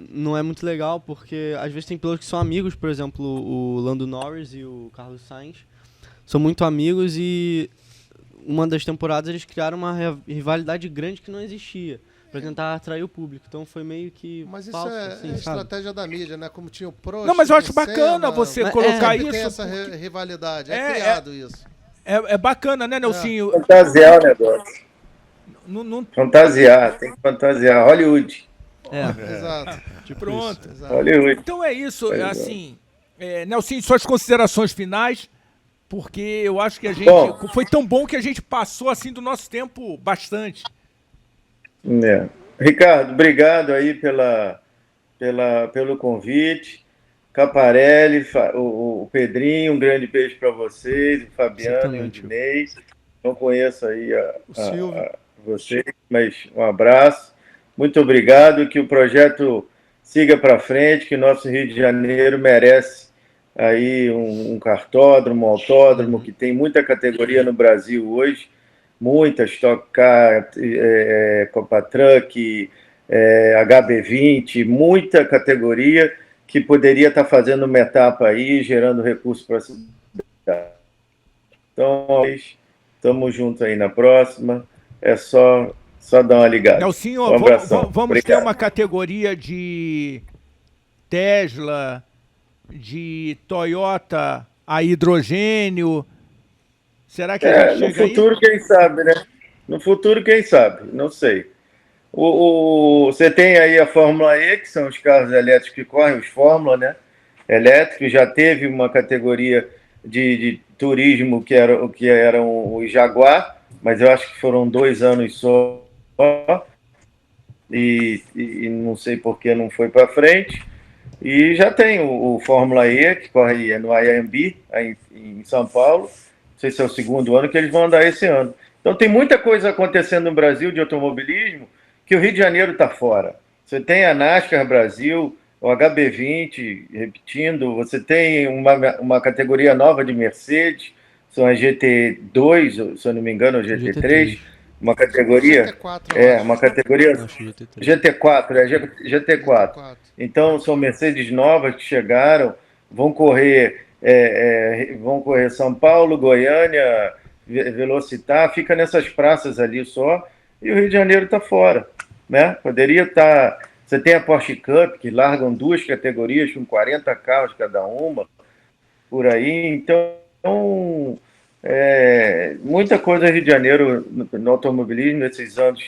não é muito legal, porque às vezes tem pilotos que são amigos, por exemplo, o Lando Norris e o Carlos Sainz. São muito amigos e uma das temporadas eles criaram uma rivalidade grande que não existia, pra tentar atrair o público. Então foi meio que Mas isso falso, é assim, sabe? estratégia da mídia, né? Como tinha o Prost. Não, mas eu acho com o bacana Senna, você Mas colocar sempre tem isso. essa rivalidade. É, É criado isso. É bacana, né, Nelsinho? Fantasiar o negócio. Não, Fantasiar, tem que fantasiar. Hollywood. Exato. pronto. Exato. Hollywood. Então é isso, Pois é. assim, Nelsinho, suas considerações finais, porque eu acho que a gente Bom. foi tão bom que a gente passou assim do nosso tempo bastante. É. Ricardo, obrigado aí pelo convite. Caparelli, o Pedrinho, um grande beijo para vocês, o Fabiano e o Certamente. Dinei. Não conheço aí Silvio. vocês, mas um abraço. Muito obrigado, que o projeto siga para frente, que o nosso Rio de Janeiro merece aí um kartódromo, um autódromo, que tem muita categoria no Brasil hoje, muita Stock Car, Copa Truck, HB20, muita categoria que poderia estar fazendo uma etapa aí, gerando recursos para a cidade. Então, estamos juntos aí na próxima, é só dar uma ligada. Nelsinho, Um abração. vamos ter Obrigado. uma categoria de Tesla, de Toyota a hidrogênio. Será que a gente No chega futuro, quem sabe, né? No futuro, quem sabe? Não sei. Você tem aí a Fórmula E, que são os carros elétricos que correm, os Fórmula, né? Elétricos. Já teve uma categoria de turismo que eram os Jaguar, mas eu acho que foram 2 anos só. E não sei por que não foi para frente. E já tem o Fórmula E, que corre no IMB, aí em São Paulo. Não sei se é o 2º ano que eles vão andar esse ano. Então tem muita coisa acontecendo no Brasil de automobilismo que o Rio de Janeiro está fora. Você tem a NASCAR Brasil, o HB20, repetindo, você tem uma categoria nova de Mercedes, são as GT2, se eu não me engano, ou GT3, uma categoria, GT4, eu acho. uma categoria Acho GT3. GT4. Então, são Mercedes novas que chegaram, vão correr São Paulo, Goiânia, Velocitar, fica nessas praças ali só, e o Rio de Janeiro está fora, né? Poderia estar... Você tem a Porsche Cup, que largam 2 categorias com 40 carros cada uma, por aí. Então, muita coisa no Rio de Janeiro, no automobilismo, nesses anos,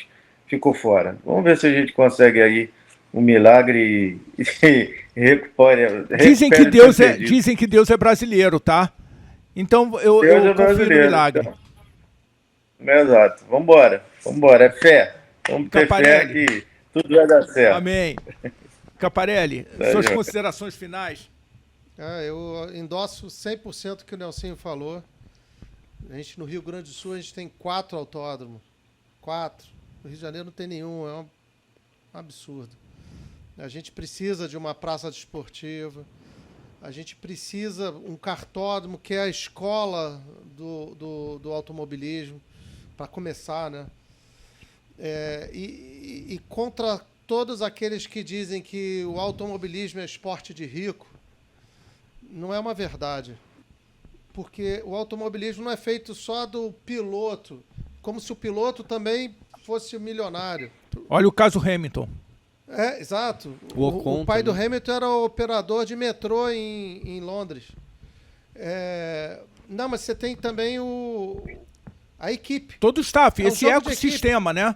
ficou fora. Vamos ver se a gente consegue aí um milagre e recupere. Dizem que Deus é brasileiro, tá? Então eu confio no milagre. Então. Exato. Vamos embora. É fé. Vamos ter fé que tudo vai dar certo. Amém. Caparelli, suas considerações finais. Eu endosso 100% o que o Nelsinho falou. A gente no Rio Grande do Sul a gente tem 4 autódromos. 4. No Rio de Janeiro não tem nenhum. É um absurdo. A gente precisa de uma praça desportiva. A gente precisa um cartódromo que é a escola do automobilismo, para começar, né? E contra todos aqueles que dizem que o automobilismo é esporte de rico, não é uma verdade. Porque o automobilismo não é feito só do piloto, como se o piloto também fosse milionário. Olha o caso Hamilton. Exato. O pai do Hamilton era operador de metrô em Londres. Não, mas você tem também a equipe. Todo o staff, esse ecossistema, né?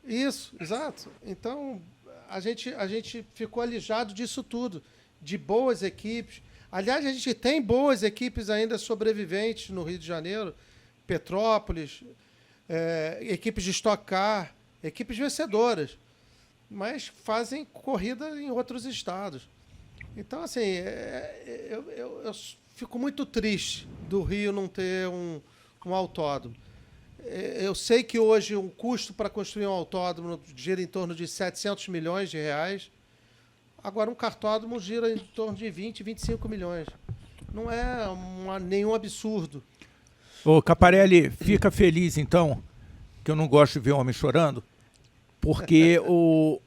Isso, exato. Então, a gente ficou alijado disso tudo, de boas equipes. Aliás, a gente tem boas equipes ainda sobreviventes no Rio de Janeiro, Petrópolis, equipes de Stock Car, equipes vencedoras, mas fazem corrida em outros estados. Então, assim, eu fico muito triste do Rio não ter um autódromo. Eu sei que hoje um custo para construir um autódromo gira em torno de 700 milhões de reais. Agora, um cartódromo gira em torno de 20, 25 milhões. Não é nenhum absurdo. Ô, Caparelli, fica feliz, então, que eu não gosto de ver homem chorando, porque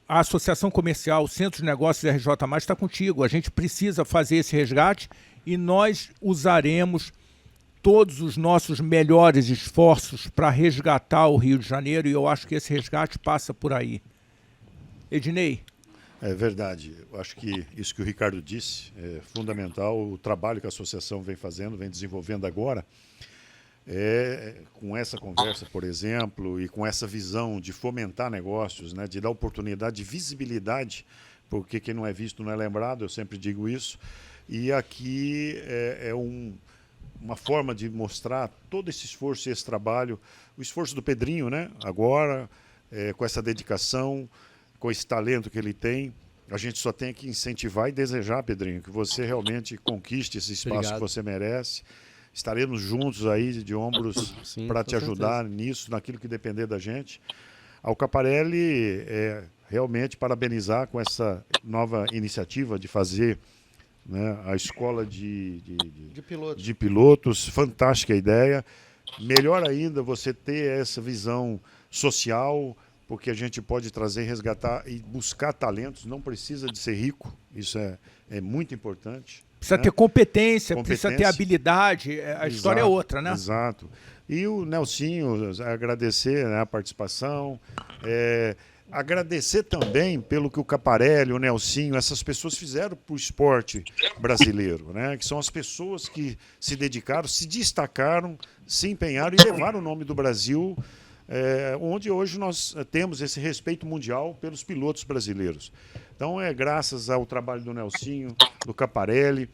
a Associação Comercial, o Centro de Negócios RJ+, está contigo. A gente precisa fazer esse resgate e nós usaremos todos os nossos melhores esforços para resgatar o Rio de Janeiro, e eu acho que esse resgate passa por aí. Ednei? É verdade. Eu acho que isso que o Ricardo disse é fundamental. O trabalho que a associação vem fazendo, vem desenvolvendo agora, com essa conversa, por exemplo, e com essa visão de fomentar negócios, né, de dar oportunidade de visibilidade, porque quem não é visto não é lembrado, eu sempre digo isso. E aqui uma forma de mostrar todo esse esforço e esse trabalho, o esforço do Pedrinho, né? Agora, com essa dedicação, com esse talento que ele tem, a gente só tem que incentivar e desejar, Pedrinho, que você realmente conquiste esse espaço que você merece. Estaremos juntos aí, de ombros, para te ajudar nisso, naquilo que depender da gente. Ao Caparelli, realmente parabenizar com essa nova iniciativa de fazer, né, a escola de pilotos. Fantástica ideia. Melhor ainda você ter essa visão social, porque a gente pode trazer, resgatar e buscar talentos. Não precisa de ser rico, isso é muito importante. Precisa ter competência, precisa ter habilidade, a história é outra, né? Exato. E o Nelsinho, agradecer, né, a participação, agradecer também pelo que o Caparelli, o Nelsinho, essas pessoas fizeram para o esporte brasileiro, né? Que são as pessoas que se dedicaram, se destacaram, se empenharam e levaram o nome do Brasil, onde hoje nós temos esse respeito mundial pelos pilotos brasileiros. Então, graças ao trabalho do Nelsinho, do Caparelli,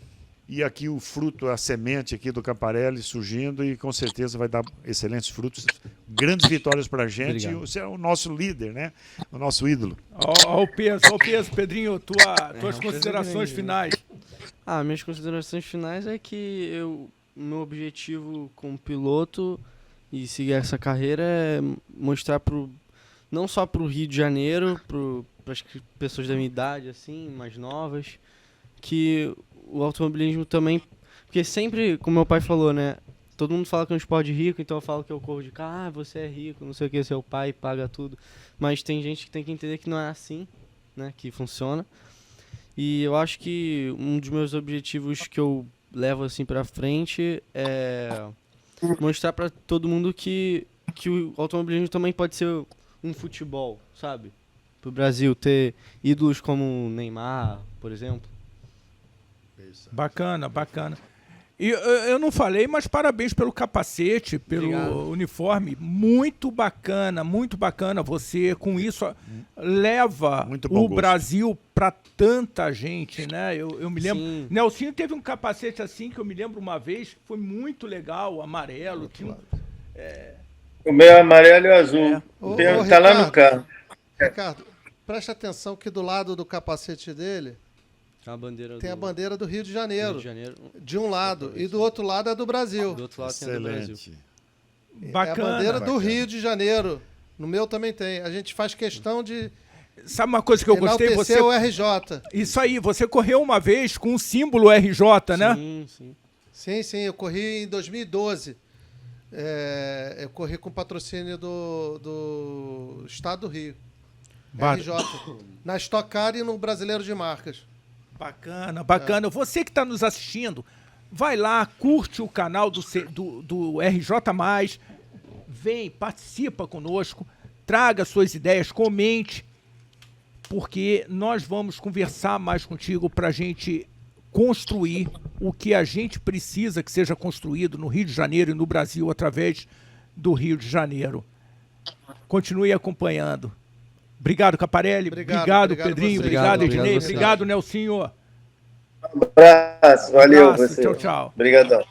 e aqui o fruto, a semente aqui do Caparelli surgindo, e com certeza vai dar excelentes frutos, grandes vitórias para a gente. Obrigado. Você é o nosso líder, né? O nosso ídolo. Olha o peso, Pedrinho, tuas considerações finais. Minhas considerações finais é que meu objetivo como piloto e seguir essa carreira é mostrar não só para o Rio de Janeiro, as pessoas da minha idade, assim, mais novas, que o automobilismo também... Porque sempre, como meu pai falou, né? Todo mundo fala que é um esporte rico, então eu falo que eu corro de carro, você é rico, não sei o que, seu pai paga tudo. Mas tem gente que tem que entender que não é assim, né? Que funciona. E eu acho que um dos meus objetivos que eu levo assim pra frente é mostrar pra todo mundo que o automobilismo também pode ser um futebol, sabe? Pro Brasil ter ídolos como Neymar, por exemplo. Bacana, bacana. E eu não falei, mas parabéns pelo capacete, pelo Obrigado. uniforme. Muito bacana, muito bacana. Você, com isso, leva Muito bom o gosto. Brasil para tanta gente, né? Eu me lembro. Sim. Nelsinho teve um capacete assim, que eu me lembro uma vez, que foi muito legal, amarelo. Tinha O meu amarelo e o azul. Ô, Tá lá no Ricardo. carro. Ricardo, preste atenção que do lado do capacete dele A bandeira tem a do bandeira do Rio de Rio Janeiro. de Janeiro. De um lado. E do outro lado é do Brasil. Do outro lado tem a do Brasil. Excelente. É a bacana. bandeira do bacana. Rio de Janeiro. No meu também tem. A gente faz questão de Sabe uma coisa que eu gostei? enaltecer Você, o RJ. isso aí, você correu uma vez com o símbolo RJ, né? Sim, sim. Sim, sim. Eu corri em 2012. Eu corri com patrocínio do Estado do Rio. Ba- RJ. Na Stock Car e no Brasileiro de Marcas. Bacana, bacana. Você que está nos assistindo, vai lá, curte o canal do RJ+, vem, participa conosco, traga suas ideias, comente, porque nós vamos conversar mais contigo para a gente construir o que a gente precisa que seja construído no Rio de Janeiro e no Brasil através do Rio de Janeiro. Continue acompanhando. Obrigado, Caparelli. Obrigado Pedrinho. vocês. Obrigado, Obrigado Ednei. vocês. Obrigado, Nelsinho. Abraço, valeu Abraço, você. tchau, tchau. Obrigadão.